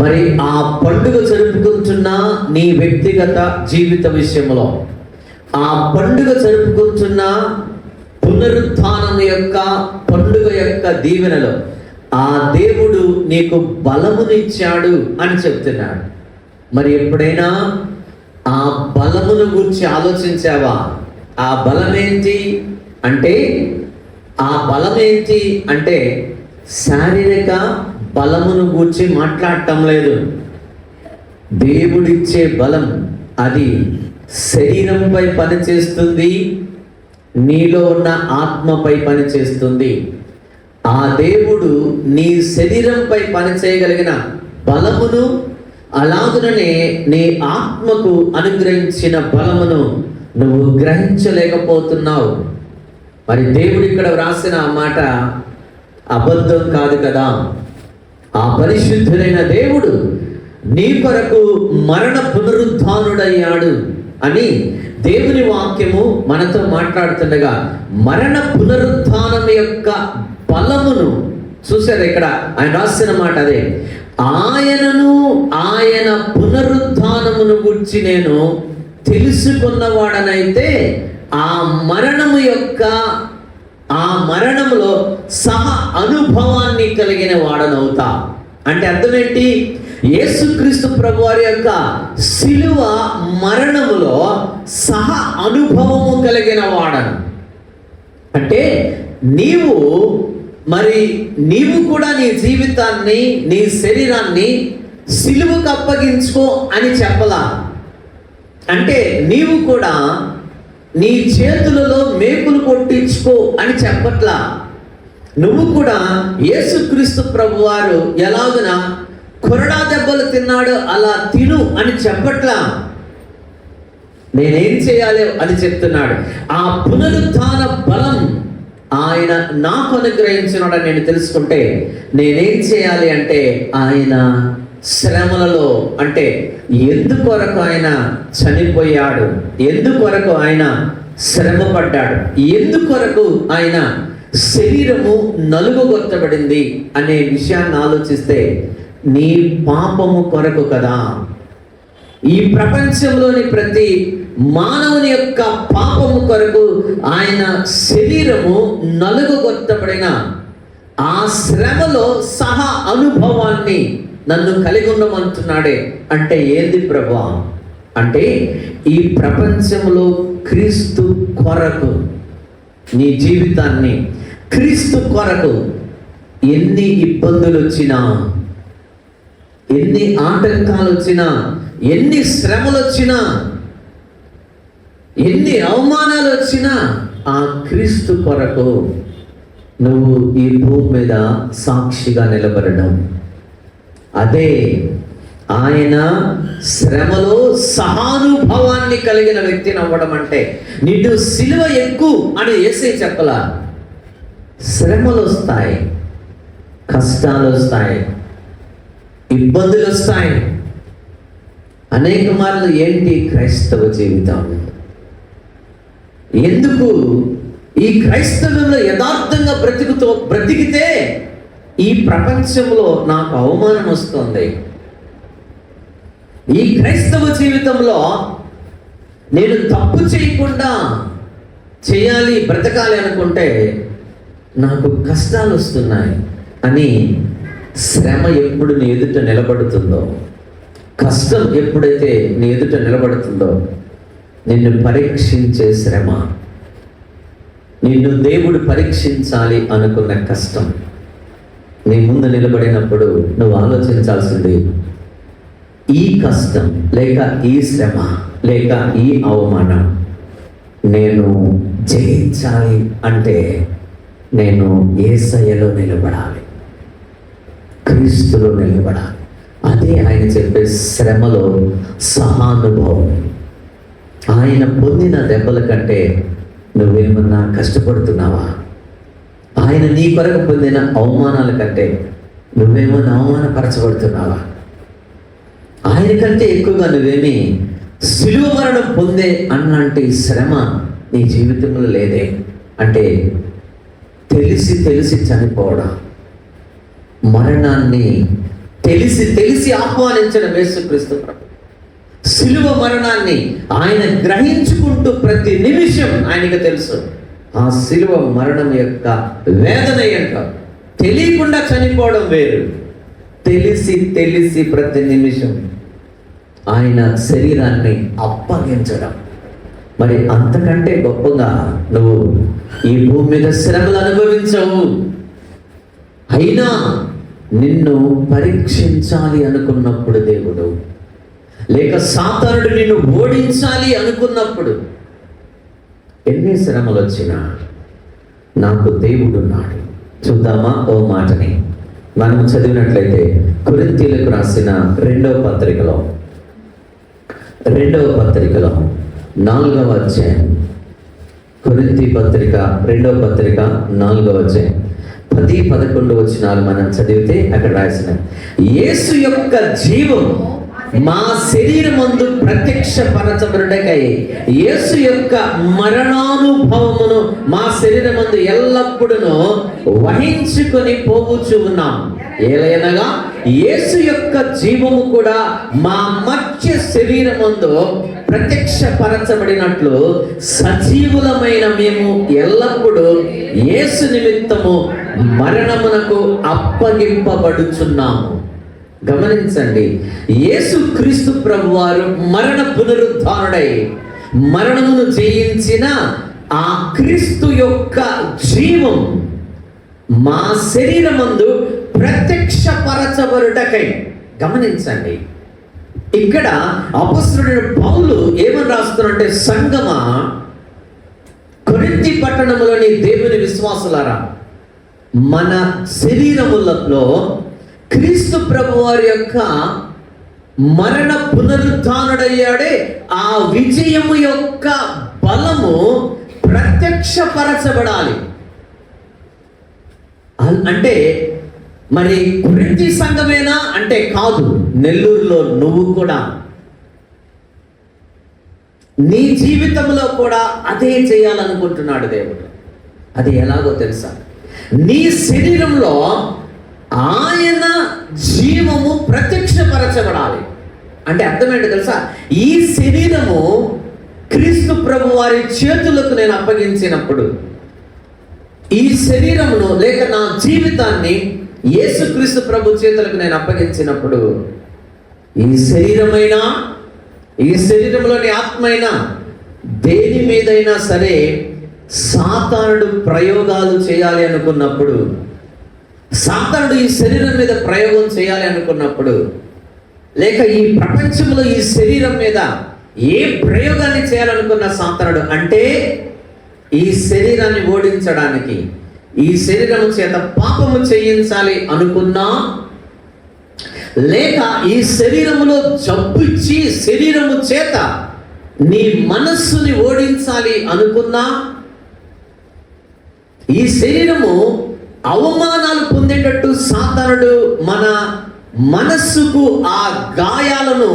మరి ఆ పండుగ జరుపుకుంటున్న నీ వ్యక్తిగత జీవిత విషయంలో, ఆ పండుగ జరుపుకుంటున్న పునరుత్థానం యొక్క పండుగ యొక్క దీవెనలో ఆ దేవుడు నీకు బలమునిచ్చాడు అని చెప్తున్నాడు. మరి ఎప్పుడైనా ఆ బలమును గురించి ఆలోచించావా? ఆ బలమేంటి అంటే, ఆ బలమేంటి అంటే శారీరక బలమును గూర్చి మాట్లాడటం లేదు. దేవుడిచ్చే బలం అది శరీరంపై పనిచేస్తుంది, నీలో ఉన్న ఆత్మపై పనిచేస్తుంది. ఆ దేవుడు నీ శరీరంపై పనిచేయగలిగిన బలమును, అలాగుననే నీ ఆత్మకు అనుగ్రహించిన బలమును నువ్వు గ్రహించలేకపోతున్నావు. మరి దేవుడు ఇక్కడ వ్రాసిన ఆ మాట అబద్ధం కాదు కదా. ఆ పరిశుద్ధుడైన దేవుడు నీ కొరకు మరణ పునరుద్ధానుడయ్యాడు అని దేవుని వాక్యము మనతో మాట్లాడుతుండగా, మరణ పునరుద్ధానం యొక్క బలమును చూశారు. ఇక్కడ ఆయన రాసిన మాట అదే, ఆయనను ఆయన పునరుద్ధానమును గురించి నేను తెలుసుకున్నవాడనైతే ఆ మరణము యొక్క ఆ మరణములో సహ అనుభవాన్ని కలిగిన వాడనవుతా. అంటే అర్థం ఏంటి? యేసుక్రీస్తు ప్రభువారి యొక్క శిలువ మరణములో సహ అనుభవము కలిగిన వాడను. అంటే నీవు కూడా నీ జీవితాన్ని, నీ శరీరాన్ని సిలువకు అప్పగించుకో అని చెప్పలా. అంటే నీవు కూడా నీ చేతులలో మేకులు కొట్టించుకో అని చెప్పట్లా. నువ్వు కూడా యేసుక్రీస్తు ప్రభువారు ఎలాగున కొరడా దెబ్బలు తిన్నాడు అలా తిను అని చెప్పట్లా. నేనేం చేయాలి అని చెప్తున్నాడు. ఆ పునరుత్థాన బలం ఆయన నాకు అనుగ్రహించినాడని నేను తెలుసుకుంటే నేనేం చేయాలి అంటే, ఆయన శ్రమలలో, అంటే ఎందుకొరకు ఆయన చనిపోయాడు, ఎందుకొరకు ఆయన శ్రమ పడ్డాడు, ఎందుకొరకు ఆయన శరీరము నలుగుగొట్టబడింది అనే విషయాన్ని ఆలోచిస్తే, నీ పాపము కొరకు కదా. ఈ ప్రపంచంలోని ప్రతి మానవుని యొక్క పాపము కొరకు ఆయన శరీరము నలుగుగొట్టబడిన ఆ శ్రమలో సహ అనుభవాన్ని నన్ను కలిగి ఉండమంటున్నాడే. అంటే ఏంది ప్రభా? అంటే ఈ ప్రపంచంలో క్రీస్తు కొరకు నీ జీవితాన్ని, క్రీస్తు కొరకు ఎన్ని ఇబ్బందులు వచ్చినా, ఎన్ని ఆటంకాలు వచ్చినా, ఎన్ని శ్రమలు వచ్చినా, ఎన్ని అవమానాలు వచ్చినా, ఆ క్రీస్తు కొరకు నువ్వు ఈ భూమి మీద సాక్షిగా నిలబడడం, అదే ఆయన శ్రమలో సహానుభవాన్ని కలిగిన వ్యక్తిని అవ్వడం. అంటే నిన్ను సిలువ ఎక్కు అని యేసే చెప్పలా. శ్రమలు వస్తాయి, కష్టాలు వస్తాయి, ఇబ్బందులు వస్తాయి. అనేక మార్లు ఏంటి క్రైస్తవ జీవితం? ఎందుకు ఈ క్రైస్తవంలో యథార్థంగా బ్రతికితే ఈ ప్రపంచంలో నాకు అవమానం వస్తుంది. ఈ క్రైస్తవ జీవితంలో నేను తప్పు చేయకుండా చేయాలి, బ్రతకాలి అనుకుంటే నాకు కష్టాలు వస్తున్నాయి అని శ్రమ ఎప్పుడు నీ ఎదుట నిలబడుతుందో, కష్టం ఎప్పుడైతే నీ ఎదుట నిలబడుతుందో, నిన్ను పరీక్షించే శ్రమ, నిన్ను దేవుడు పరీక్షించాలి అనుకున్న కష్టం నీ ముందు నిలబడినప్పుడు నువ్వు ఆలోచించాల్సింది, ఈ కష్టం లేక ఈ శ్రమ లేక ఈ అవమానం నేను జయించాలి అంటే నేను యేసయ్యలో నిలబడాలి, క్రీస్తులో నిలబడాలి. అదే ఆయన చెప్పే శ్రమలో సహానుభవం. ఆయన పొందిన దెబ్బల కంటే నువ్వేమన్నా కష్టపడుతున్నావా? ఆయన నీ కొరకు పొందిన అవమానాల కంటే నువ్వేమన్నా అవమానపరచబడుతున్నావా? ఆయన కంటే ఎక్కువగా నువ్వేమి శిలువ మరణం పొందే అన్నంటి శ్రమ నీ జీవితంలో లేదే అంటే తెలిసి తెలిసి చనిపోవడం, మరణాన్ని తెలిసి తెలిసి ఆహ్వానించడం యేసుక్రీస్తు ప్రభు. శిలువ మరణాన్ని ఆయన గ్రహించుకుంటూ ప్రతి నిమిషం ఆయనకు తెలుసు ఆ శిలువ మరణం యొక్క వేదన యొక్క. తెలియకుండా చనిపోవడం వేరు, తెలిసి తెలిసి ప్రతి నిమిషం ఆయన శరీరాన్ని అప్పగించడం. మరి అంతకంటే గొప్పగా నువ్వు ఈ భూమి మీద శ్రమలు అనుభవించవు. అయినా నిన్ను పరీక్షించాలి అనుకున్నప్పుడు దేవుడు, లేక సాతానుడు నిన్ను ఓడించాలి అనుకున్నప్పుడు, ఎన్ని శ్రమలు వచ్చినా నాకు దేవుడున్నాడు. చూద్దామా ఓ మాటని మనం చదివినట్లయితే కొరింథీయులకు రాసిన రెండవ పత్రికలో 4వ అధ్యాయం, కొరింథీ పత్రిక 2వ పత్రిక 4వ అధ్యాయం 10-11 వచనాలు మనం చదివితే అక్కడ రాసిన, యేసు యొక్క జీవం మా శరీరమందు ప్రత్యక్షపరచబడుటకై యేసు యొక్క మరణానుభవమును మా శరీరమందు ఎల్లప్పుడూ వహించుకొని పోవచ్చు ఉన్నాం. ఏలయనగా యేసు యొక్క జీవము కూడా మా మధ్య శరీరమందు ప్రత్యక్షపరచబడినట్లు సజీవులమైన మేము ఎల్లప్పుడూ యేసు నిమిత్తము మరణమునకు అప్పగింపబడుచున్నాము. గమనించండి, యేసు క్రీస్తు ప్రభువారు మరణ పునరుద్ధారుడై మరణమును జయించిన ఆ క్రీస్తు యొక్క జీవం మా శరీరమందు ప్రత్యక్షపరచబడుటకై. గమనించండి, ఇక్కడ అపొస్తలుడైన పౌలు ఏమని రాస్తున్నారంటే, సంగమా, కొరింథీ పట్టణంలోని దేవుని విశ్వాసులారా, మన శరీరములలో క్రీస్తు ప్రభువారి యొక్క మరణ పునరుద్ధానుడయ్యాడే ఆ విజయము యొక్క బలము ప్రత్యక్షపరచబడాలి. అంటే మరి కొరింథీ సంఘమేనా అంటే కాదు, నెల్లూరులో నువ్వు కూడా నీ జీవితంలో కూడా అదే చేయాలనుకుంటున్నాడు దేవుడు. అది ఎలాగో తెలుసా? నీ శరీరంలో ఆయన జీవము ప్రత్యక్షపరచబడాలి. అంటే అర్థమేంటో తెలుసా? ఈ శరీరము క్రీస్తు ప్రభు వారి చేతులకు నేను అప్పగించినప్పుడు, ఈ శరీరమును లేక నా జీవితాన్ని యేసుక్రీస్తు ప్రభు చేతులకు నేను అప్పగించినప్పుడు, ఈ శరీరమైనా ఈ శరీరంలోని ఆత్మైనా దేని మీదైనా సరే సాతానుడు ప్రయోగాలు చేయాలి అనుకున్నప్పుడు, సాతానుడు ఈ శరీరం మీద ప్రయోగం చేయాలి అనుకున్నప్పుడు, లేక ఈ ప్రపంచంలో ఈ శరీరం మీద ఏ ప్రయోగాన్ని చేయాలనుకున్న సాతానుడు, అంటే ఈ శరీరాన్ని ఓడించడానికి, ఈ శరీరం చేత పాపము చేయించాలి అనుకున్నా, లేక ఈ శరీరములో జబ్బిచ్చి శరీరము చేత నీ మనస్సుని ఓడించాలి అనుకున్నా, ఈ శరీరము అవమానాలు పొందేటట్టు సాతానుడు మన మనస్సుకు ఆ గాయాలను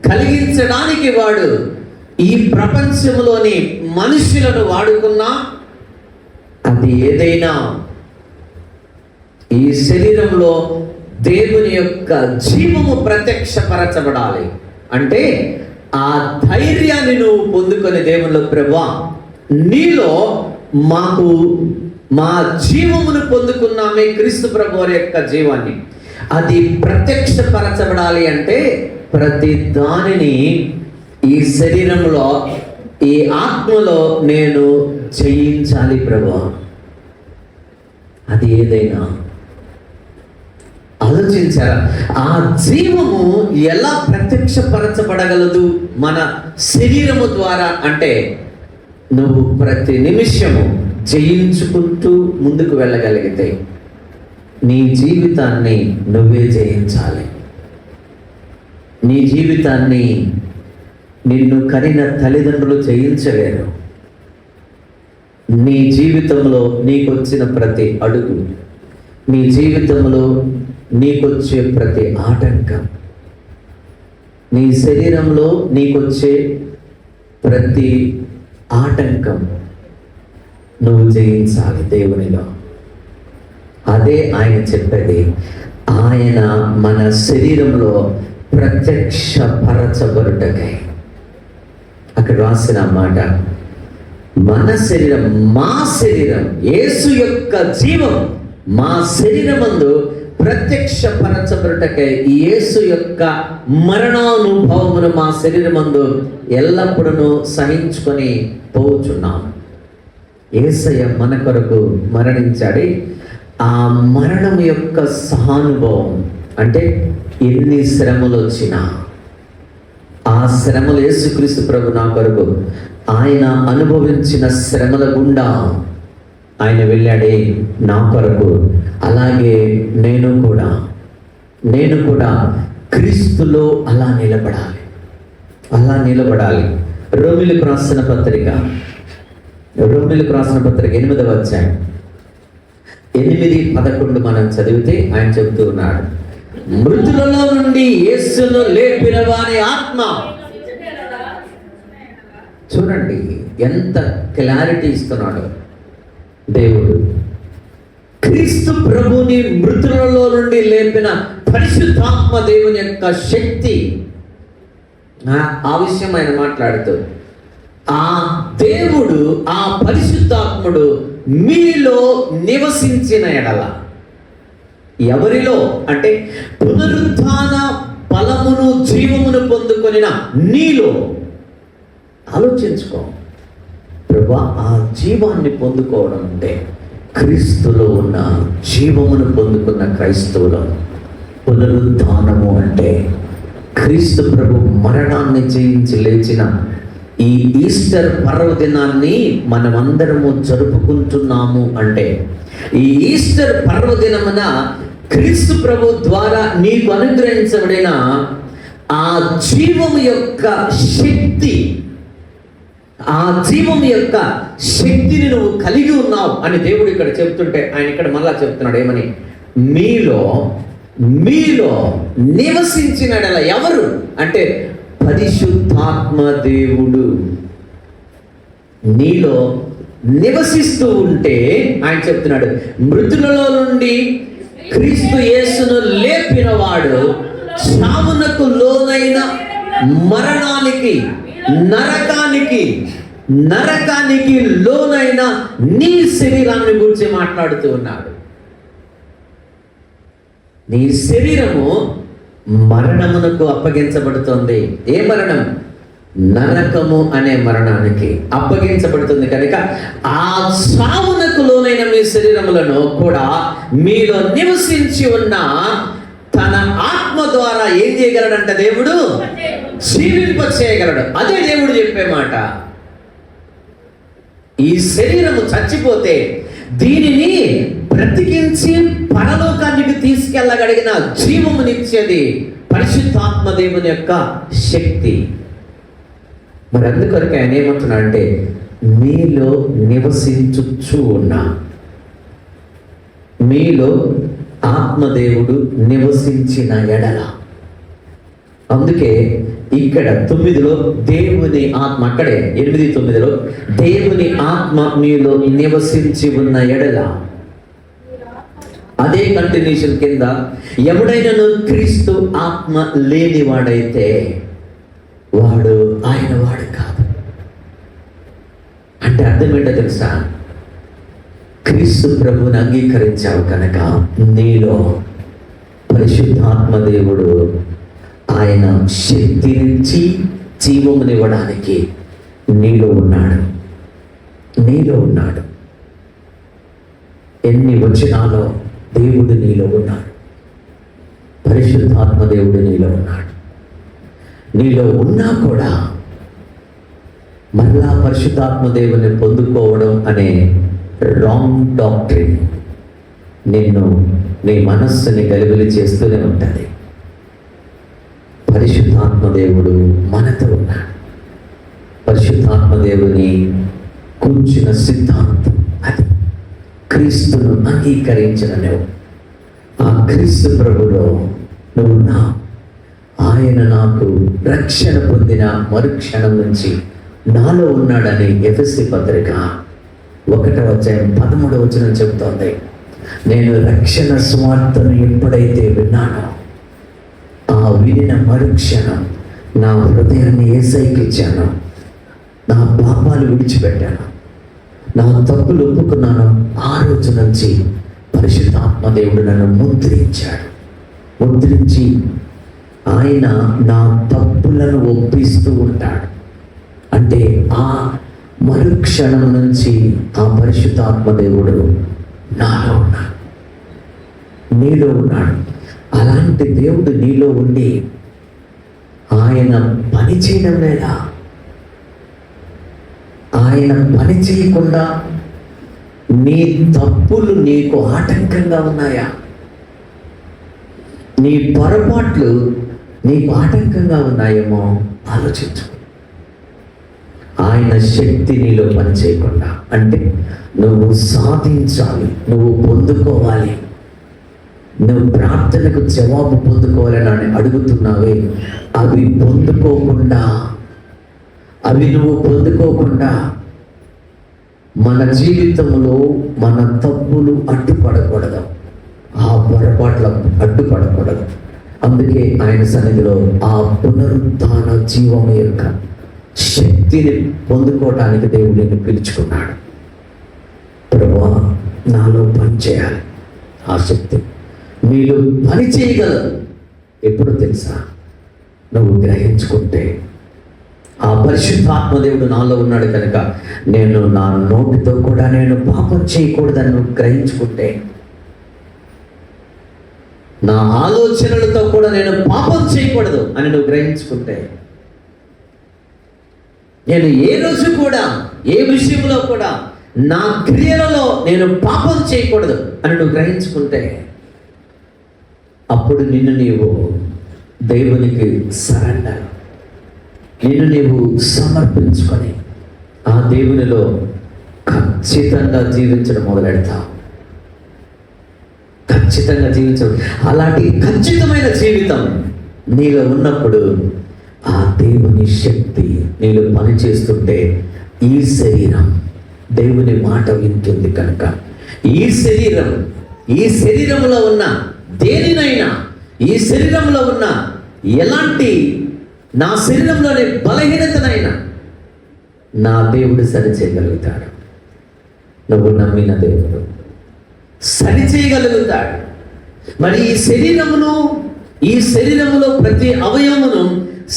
కలిగించడానికి వాడు ఈ ప్రపంచంలోని మనుషులను వాడుకున్నా, అది ఏదైనా ఈ శరీరంలో దేవుని యొక్క జీవము ప్రత్యక్షపరచబడాలి అంటే ఆ ధైర్యాన్ని నువ్వు పొందుకొని దేవునిలో, ప్రభువా నీలో మాకు మా జీవమును పొందుకున్నామే, క్రీస్తు ప్రభువారి యొక్క జీవాన్ని, అది ప్రత్యక్షపరచబడాలి అంటే ప్రతి దానిని ఈ శరీరంలో ఈ ఆత్మలో నేను జయించాలి ప్రభువా. అది ఏదైనా ఆలోచించారా? ఆ జీవము ఎలా ప్రత్యక్షపరచబడగలదు మన శరీరము ద్వారా అంటే నువ్వు ప్రతి నిమిషము జయించుకుంటూ ముందుకు వెళ్ళగలిగితే నీ జీవితాన్ని నువ్వే జయించాలి. నీ జీవితాన్ని నిన్ను కనిన తల్లిదండ్రులు జయించలేరు. నీ జీవితంలో నీకొచ్చిన ప్రతి అడుగు, నీ జీవితంలో నీకొచ్చే ప్రతి ఆటంకం, నీ శరీరంలో నీకొచ్చే ప్రతి ఆటంకం నువ్వు జయించాలి దేవునిలో. అదే ఆయన చెప్పేది. ఆయన మన శరీరంలో ప్రత్యక్షపరచబడుటకై, అక్కడ రాసిన మాట, మన శరీరం, మా శరీరం, యేసు యొక్క జీవం మా శరీరమందు ప్రత్యక్షపరచబడుటకై యేసు యొక్క మరణానుభవమును మా శరీరమందు ఎల్లప్పుడూ సహించుకొని పోచున్నాం. యేసయ్య మన కొరకు మరణించాడు. ఆ మరణం యొక్క సహానుభవం అంటే ఎన్ని శ్రమలు వచ్చినా ఆ శ్రమలు, యేసుక్రీస్తు ప్రభు నా కొరకు ఆయన అనుభవించిన శ్రమల గుండా ఆయన వెళ్ళాడే నా కొరకు. అలాగే నేను కూడా క్రీస్తులో అలా నిలబడాలి. రోమీయులకు రాసిన పత్రిక 8వ అధ్యాయం 8-11 మనం చదివితే ఆయన చెబుతూ ఉన్నాడు, మృతులలో నుండి యేసును లేపిన వాని ఆత్మ. చూడండి ఎంత క్లారిటీ ఇస్తున్నాడు దేవుడు. క్రీస్తు ప్రభుని మృతులలో నుండి లేపిన పరిశుద్ధాత్మ దేవుని యొక్క శక్తి. ఆ విషయం ఆయన మాట్లాడుతూ, ఆ దేవుడు, ఆ పరిశుద్ధాత్ముడు మీలో నివసించిన ఎడల, ఎవరిలో అంటే పునరుత్థాన బలమును జీవమును పొందుకొనిన నీలో. ఆలోచించుకో ప్రభువా, ఆ జీవాన్ని పొందుకోవడం అంటే క్రీస్తులో ఉన్న జీవమును పొందుకున్న క్రైస్తవులం. పునరుద్ధానము అంటే క్రీస్తు ప్రభు మరణాన్ని జయించి లేచిన ఈ ఈస్టర్ పర్వదినాన్ని మనమందరము జరుపుకుంటున్నాము. అంటే ఈ ఈస్టర్ పర్వదినమున క్రీస్తు ప్రభు ద్వారా నీకు అనుగ్రహించబడిన ఆ జీవము యొక్క శక్తి, ఆ జీవం యొక్క శక్తిని నువ్వు కలిగి ఉన్నావు అని దేవుడు ఇక్కడ చెప్తుంటే ఆయన ఇక్కడ మళ్ళా చెప్తున్నాడు ఏమని, మీలో నివసించినడల. ఎవరు అంటే పరిశుద్ధాత్మ దేవుడు నీలో నివసిస్తూ ఉంటే ఆయన చెప్తున్నాడు, మృతులలో నుండి క్రీస్తు యేసును లేపిన వాడు చావునకు లోనైన మరణానికి, నరకానికి లోనైన నీ శరీరాన్ని గురించి మాట్లాడుతూ ఉన్నాడు. నీ శరీరము మరణమునకు అప్పగించబడుతుంది. ఏ మరణం? నరకము అనే మరణానికి అప్పగించబడుతుంది. కనుక ఆ చావునకు లోనైన మీ శరీరములను కూడా మీలో నివసించి ఉన్న తన ఆత్మ ద్వారా ఏం చేయగలడంట దేవుడు? జీవింప చేయగలడు. అదే దేవుడు చెప్పే మాట. ఈ శరీరము చచ్చిపోతే దీనిని బ్రతికించి పరలోకానికి తీసుకెళ్ళగలిగిన జీవమునిచ్చేది పరిశుద్ధాత్మ దేవుని యొక్క శక్తి. మరి అందుకొరకు ఆయన ఏమంటున్నాడంటే, మీలో నివసించుచు ఉన్నా, మీలో ఆత్మదేవుడు నివసించిన ఎడల. అందుకే ఇక్కడ 9లో దేవుని ఆత్మ, అక్కడే 8:9లో దేవుని ఆత్మ మీలో నివసించి ఉన్న ఎడల, అదే కంటిన్యూషన్ కింద ఎవడైనాను క్రీస్తు ఆత్మ లేనివాడైతే వాడు ఆయన వాడు కాదు. అంటే అర్థం ఏంటో తెలుసా? క్రీస్తు ప్రభువుని అంగీకరించావు కనుక నీలో పరిశుద్ధాత్మ దేవుడు ఆయన శక్తినిచ్చి జీవమునివ్వడానికి నీలో ఉన్నాడు. నీలో ఉన్నాడు. ఎన్ని వచనాలో దేవుడు నీలో ఉన్నాడు. పరిశుద్ధాత్మ దేవుడు నీలో ఉన్నాడు. నీలో ఉన్నా కూడా మరలా పరిశుద్ధాత్మ దేవుని పొందుకోవడం అనే రాంగ్ డాక్ట్రిన్ నిన్ను, నీ మనస్సుని గలిబిలి చేస్తూనే ఉంటుంది. పరిశుద్ధాత్మ దేవుడు మనతో ఉన్నాడు. పరిశుద్ధాత్మ దేవుని కూర్చున్న సిద్ధాంతం అది క్రీస్తును అంగీకరించిన నువ్వు, ఆ క్రీస్తు ప్రభులో నువ్వు నా ఆయన నాకు రక్షణ పొందిన మరుక్షణం నుంచి నాలో ఉన్నాడని ఎఫెసీ పత్రిక 1:13 చెబుతోంది. నేను రక్షణ సువార్తను ఎప్పుడైతే విన్నానో ఆ వినిన మరుక్షణం నా హృదయాన్ని యేసయ్యకి ఇచ్చాను, నా పాపాలు విడిచిపెట్టాను, నా తప్పులు ఒప్పుకున్నాను. ఆ రోజు నుంచి పరిశుద్ధాత్మ దేవుడు నన్ను ముద్రించి ఆయన నా తప్పులను ఒప్పిస్తూ ఉంటాడు. అంటే ఆ మరుక్షణం నుంచి ఆ పరిశుద్ధాత్మ దేవుడు నాలో ఉన్నాడు, నీలో ఉన్నాడు. అలాంటి దేవుడు నీలో ఉండి ఆయన పని చేయడం లేదా? ఆయన పని చేయకుండా నీ తప్పులు నీకు ఆటంకంగా ఉన్నాయా? నీ పొరపాట్లు నీకు ఆటంకంగా ఉన్నాయేమో ఆలోచించు. ఆయన శక్తి నీలో పని చేయకుండా, అంటే నువ్వు సాధించాలి, నువ్వు పొందుకోవాలి, నువ్వు ప్రార్థనకు జవాబు పొందుకోవాలని అడుగుతున్నావే, అవి నువ్వు పొందుకోకుండా మన జీవితంలో మన తప్పులు అడ్డుపడకూడదు, ఆ పొరపాట్ల అడ్డుపడకూడదు. అందుకే ఆయన సన్నిధిలో ఆ పునరుత్థాన జీవం యొక్క శక్తిని పొందుకోవడానికి దేవుడు నిన్ను పిలుచుకున్నాడు. ప్రభువా, నాలో పని చేయాలి. ఆ శక్తి నీలో పని చేయగలదు. ఎప్పుడు తెలుసా? నువ్వు గ్రహించుకుంటే, ఆ పరిశుద్ధాత్మ దేవుడు నాలో ఉన్నాడు కనుక నేను నా నోటితో కూడా నేను పాపం చేయకూడదని నువ్వు గ్రహించుకుంటే, నా ఆలోచనలతో కూడా నేను పాపం చేయకూడదు అని నువ్వు గ్రహించుకుంటే, నేను ఏ రోజు కూడా ఏ విషయంలో కూడా నా క్రియలలో నేను పాపం చేయకూడదు అని నువ్వు గ్రహించుకుంటే, అప్పుడు నిన్ను నీవు దేవునికి సరెండర్, నిన్ను నీవు సమర్పించుకొని ఆ దేవునిలో ఖచ్చితంగా జీవించడం మొదలెడతావు. ఖచ్చితంగా జీవించడం, అలాంటి ఖచ్చితమైన జీవితం నీలో ఉన్నప్పుడు ఆ దేవుని శక్తి నీలో పనిచేస్తుంటే, ఈ శరీరం దేవుని మాట వింటుంది కనుక ఈ శరీరంలో ఉన్న దేనినైనా, ఈ శరీరంలో ఉన్న ఎలాంటి నా శరీరంలోని బలహీనతనైనా నా దేవుడు సరిచేయగలుగుతాడు. నువ్వు నమ్మిన దేవుడు సరిచేయగలుగుతాడు. మరి ఈ శరీరములో ప్రతి అవయవమును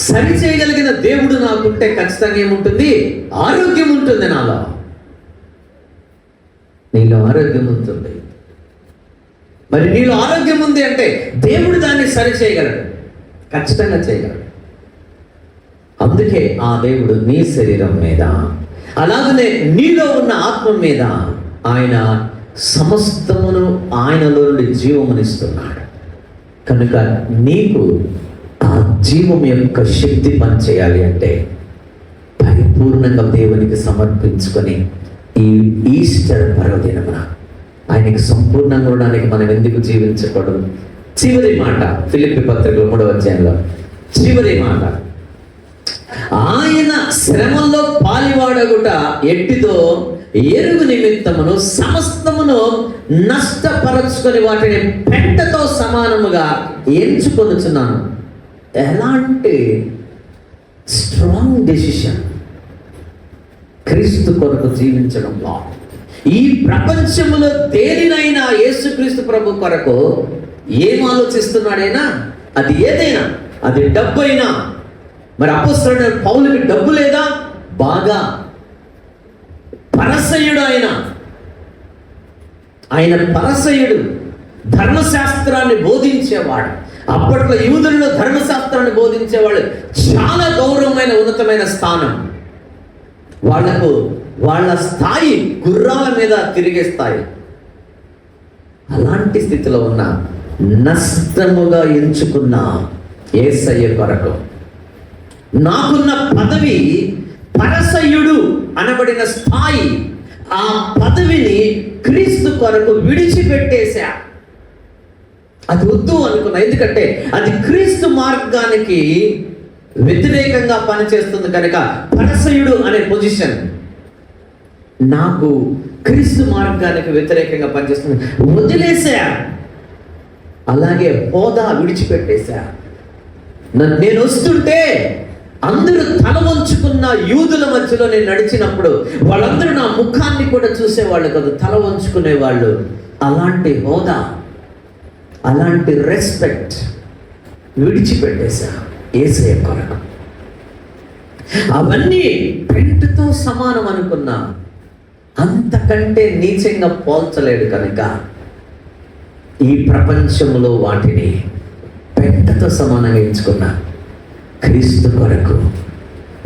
సరిచేయగలిగిన దేవుడు నాకుంటే ఖచ్చితంగా ఏముంటుంది? ఆరోగ్యం ఉంటుంది. నీలో ఆరోగ్యం ఉంటుంది. మరి నీలో ఆరోగ్యం ఉంది అంటే దేవుడు దాన్ని సరిచేయగలడు, ఖచ్చితంగా చేయగలడు. అందుకే ఆ దేవుడు నీ శరీరం మీద, అలాగనే నీలో ఉన్న ఆత్మ మీద ఆయన సమస్తమును ఆయనలో నుండి జీవమునిస్తున్నాడు. కనుక నీకు ఆ జీవం యొక్క శక్తి పనిచేయాలి అంటే పరిపూర్ణంగా దేవునికి సమర్పించుకొని ఈ ఈస్టర్ పర్వదినమున ఆయనకి సంపూర్ణంగా ఉండడానికి మనం ఎందుకు జీవించకూడదు? చివరి మాట ఫిలిప్పీ పత్రికలో 3వ అధ్యాయంలో చివరి మాట, ఆయన శ్రమల్లో పాలివాడగుట ఎట్టిదో ఎరుగు నిమిత్తమును సమస్తమును నష్టపరచుకొని వాటిని పెంటతో సమానముగా ఎంచుకొనుచున్నాను. ఎలాంటి స్ట్రాంగ్ డెసిషన్ క్రీస్తు కొరకు జీవించడంలో. ఈ ప్రపంచంలో దేనినైనా యేసుక్రీస్తు ప్రభు కొరకు ఏం ఆలోచిస్తున్నాడైనా, అది ఏదైనా, అది డబ్బు అయినా. మరి అపొస్తలుడైన పౌలుకి డబ్బు లేదా? బాగా. పరసయుడు ఆయన పరసయుడు, ధర్మశాస్త్రాన్ని బోధించేవాడు. అప్పట్లో యూదులలో ధర్మశాస్త్రాన్ని బోధించేవాడు చాలా గౌరవమైన ఉన్నతమైన స్థానం. వాళ్ళ స్థాయి గుర్రాల మీద తిరిగే స్థాయి. అలాంటి స్థితిలో ఉన్న నష్టముగా ఎంచుకున్న యేసయ్య కొరకు నాకున్న పదవి పరసయుడు అనబడిన స్థాయి, ఆ పదవిని క్రీస్తు కొరకు విడిచిపెట్టేశా. అది వద్దు అనుకున్నా. ఎందుకంటే అది క్రీస్తు మార్గానికి వ్యతిరేకంగా పనిచేస్తుంది కనుక. పరసయుడు అనే పొజిషన్ నాకు క్రీస్తు మార్గానికి వ్యతిరేకంగా పనిచేస్తుంది, వదిలేసా. అలాగే హోదా విడిచిపెట్టేశా. నేను వస్తుంటే అందరూ తల వంచుకున్న యూదుల మధ్యలో నేను నడిచినప్పుడు వాళ్ళందరూ నా ముఖాన్ని కూడా చూసేవాళ్ళు కాదు, తల వంచుకునేవాళ్ళు. అలాంటి హోదా, అలాంటి రెస్పెక్ట్ విడిచిపెట్టేశా యేసయ్య కొరకు. అవన్నీ పెంటతో సమానం అనుకున్నా. అంతకంటే నీచంగా పోల్చలేడు కనుక ఈ ప్రపంచంలో వాటిని పెంటతో సమానంగా ఎంచుకున్నా. క్రీస్తు కొరకు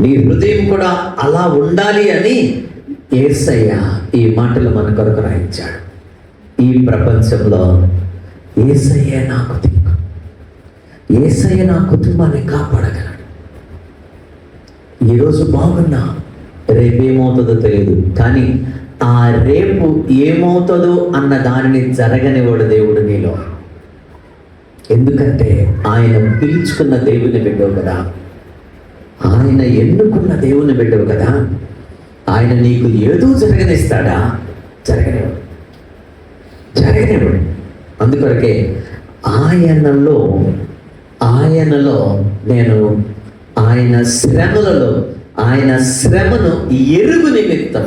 నీ హృదయం కూడా అలా ఉండాలి అని యేసయ్య ఈ మాటలు మన కొరకు రాయించాడు. ఈ ప్రపంచంలో యేసయ్య నాకు దిక్కు, యేసయ్య నా కుటుంబాన్ని కాపాడగలడు. ఈరోజు బాగున్నా, రేపేమవుతుందో తెలియదు. కానీ ఆ రేపు ఏమవుతుందో అన్న దానిని జరగనివాడు దేవుడు నీలో. ఎందుకంటే ఆయన పిలుచుకున్న దేవుని బిడ్డవు కదా, ఆయన ఎన్నుకున్న దేవుని బిడ్డవు కదా. ఆయన నీకు ఏదో జరగనిస్తాడా? జరగనివాడు. అందుకొరకే ఆయనలో నేను ఆయన శ్రమను ఎరుగు నిమిత్తం,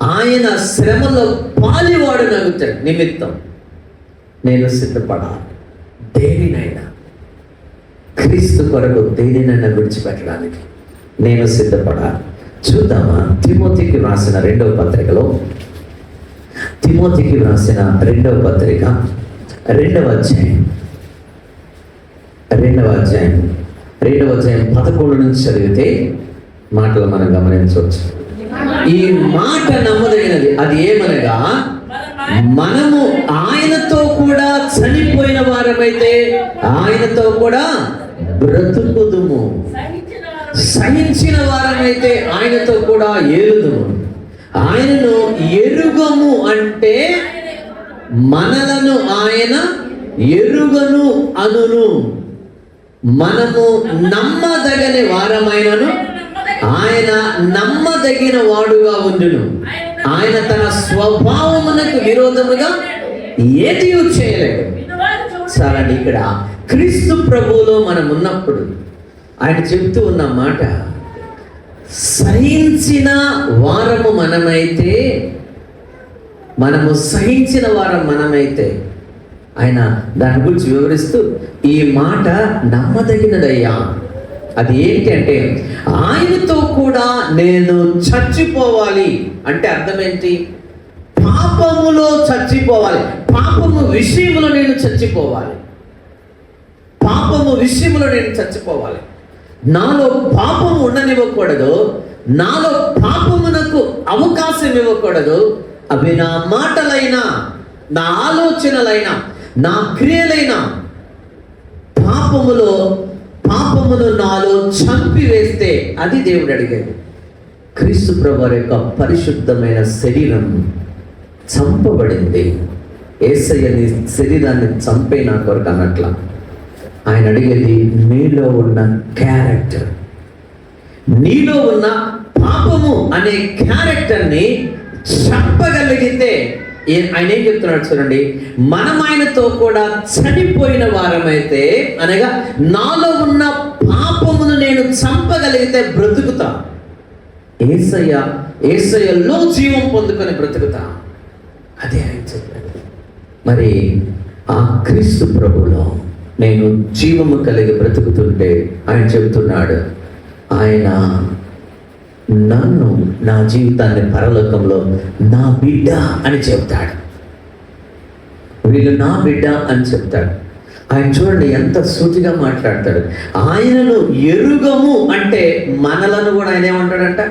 ఆయన శ్రమలో పాలివాడు నిమిత్తం నేను సిద్ధపడాలి. దేనినైనా క్రీస్తు కొరకు దేనినైనా విడిచిపెట్టడానికి నేను సిద్ధపడాలి. చూద్దామా? తిమోతికి వ్రాసిన రెండవ పత్రిక 11 నుంచి చదివితే మాటలు మనం గమనించవచ్చు. ఈ మాట నమ్మదగినది. అది ఏమనగా, మనము ఆయనతో కూడా చనిపోయిన వారమైతే ఆయనతో కూడా బ్రతుకుదుము, సహించిన వారమైతే ఆయనతో కూడా ఏలుదుము. ఆయనను ఎరుగము అంటే మనలను ఆయన ఎరుగను అనును. మనము నమ్మదగని వారమైనను ఆయన నమ్మదగిన వాడుగా ఉండును. ఆయన తన స్వభావమునకు విరోధముగా ఏది చేయలేడు. సరే, ఇక్కడ క్రీస్తు ప్రభువులో మనం ఉన్నప్పుడు ఆయన చెప్తూ ఉన్న మాట, సహించిన వారము మనమైతే ఆయన దాని గురించి వివరిస్తూ ఈ మాట నమ్మదగినదయ్యా. అది ఏంటి అంటే, ఆయనతో కూడా నేను చచ్చిపోవాలి అంటే అర్థం ఏంటి? పాపములో చచ్చిపోవాలి. పాపము విషయంలో నేను చచ్చిపోవాలి. నాలో పాపము ఉండనివ్వకూడదు, నాలో పాపమునకు అవకాశం ఇవ్వకూడదు. అవి నా మాటలైనా, నా ఆలోచనలైనా, నా క్రియలైనా పాపమును నాలో చంపివేస్తే అది దేవుడు అడిగేది. క్రీస్తు ప్రభువు యొక్క పరిశుద్ధమైన శరీరం చంపబడింది. యేసయ్య నీ శరీరాన్ని చంపే నా కొరకు అన్నట్ల ఆయన అడిగేది నీలో ఉన్న క్యారెక్టర్, నీలో ఉన్న పాపము అనే క్యారెక్టర్ని చెప్పగలిగితే ఆయన ఏం చెప్తున్నాడు చూడండి, మనం ఆయనతో కూడా చనిపోయిన వారమైతే, అనగా నాలో ఉన్న పాపమును నేను చంపగలిగితే బ్రతుకుతా, యేసయ్యలో జీవం పొందుకొని బ్రతుకుతా. అదే ఆయన చెప్పాడు. మరి ఆ క్రీస్తు ప్రభులో నేను జీవము కలిగి బ్రతుకుతుంటే ఆయన చెబుతున్నాడు, ఆయన నన్ను, నా జీవితాన్ని పరలోకంలో నా బిడ్డ అని చెప్తాడు. వీళ్ళు నా బిడ్డ అని చెప్తాడు. ఆయన చూడండి ఎంత సూటిగా మాట్లాడతాడు. ఆయనను ఎరుగము అంటే మనలను కూడా ఆయన ఏమంటాడంట,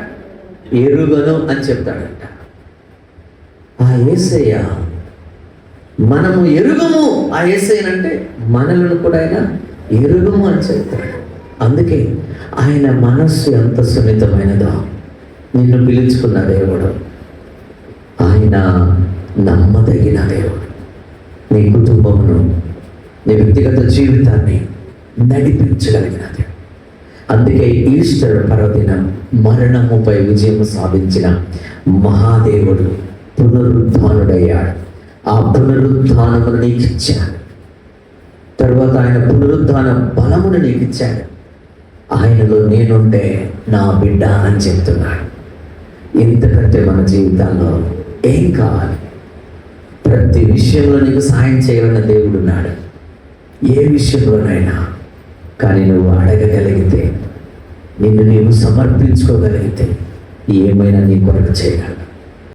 ఎరుగను అని చెప్తాడంట. ఆ యేసయ్య మనము ఎరుగము, ఆ యేసయ్యనంటే మనలను కూడా ఆయన ఎరుగము అని చెప్తాడు. అందుకే ఆయన మనస్సు ఎంత సున్నితమైనదో. నిన్ను పిలుచుకున్న దేవుడు, ఆయన నమ్మదగిన దేవుడు. నీ కుటుంబమును, నీ వ్యక్తిగత జీవితాన్ని నడిపించగలిగిన దేవుడు. అందుకే ఈస్టర్ పర్వదినం మరణముపై విజయం సాధించిన మహాదేవుడు పునరుద్ధానుడయ్యాడు. ఆ పునరుద్ధానమును నీకు ఇచ్చాడు. తర్వాత ఆయన పునరుద్ధాన బలమును నీకు ఇచ్చాడు. ఆయనలో నేనుంటే నా బిడ్డ అని చెప్తున్నాడు. ఇంతకంటే మన జీవితాల్లో ఏం కావాలి? ప్రతి విషయంలో నీకు సాయం చేయగలిగిన దేవుడు ఉన్నాడు, ఏ విషయంలోనైనా. కానీ నువ్వు అడగగలిగితే, నిన్ను నీవు సమర్పించుకోగలిగితే ఏమైనా నీ కొరకు చేయగలవు.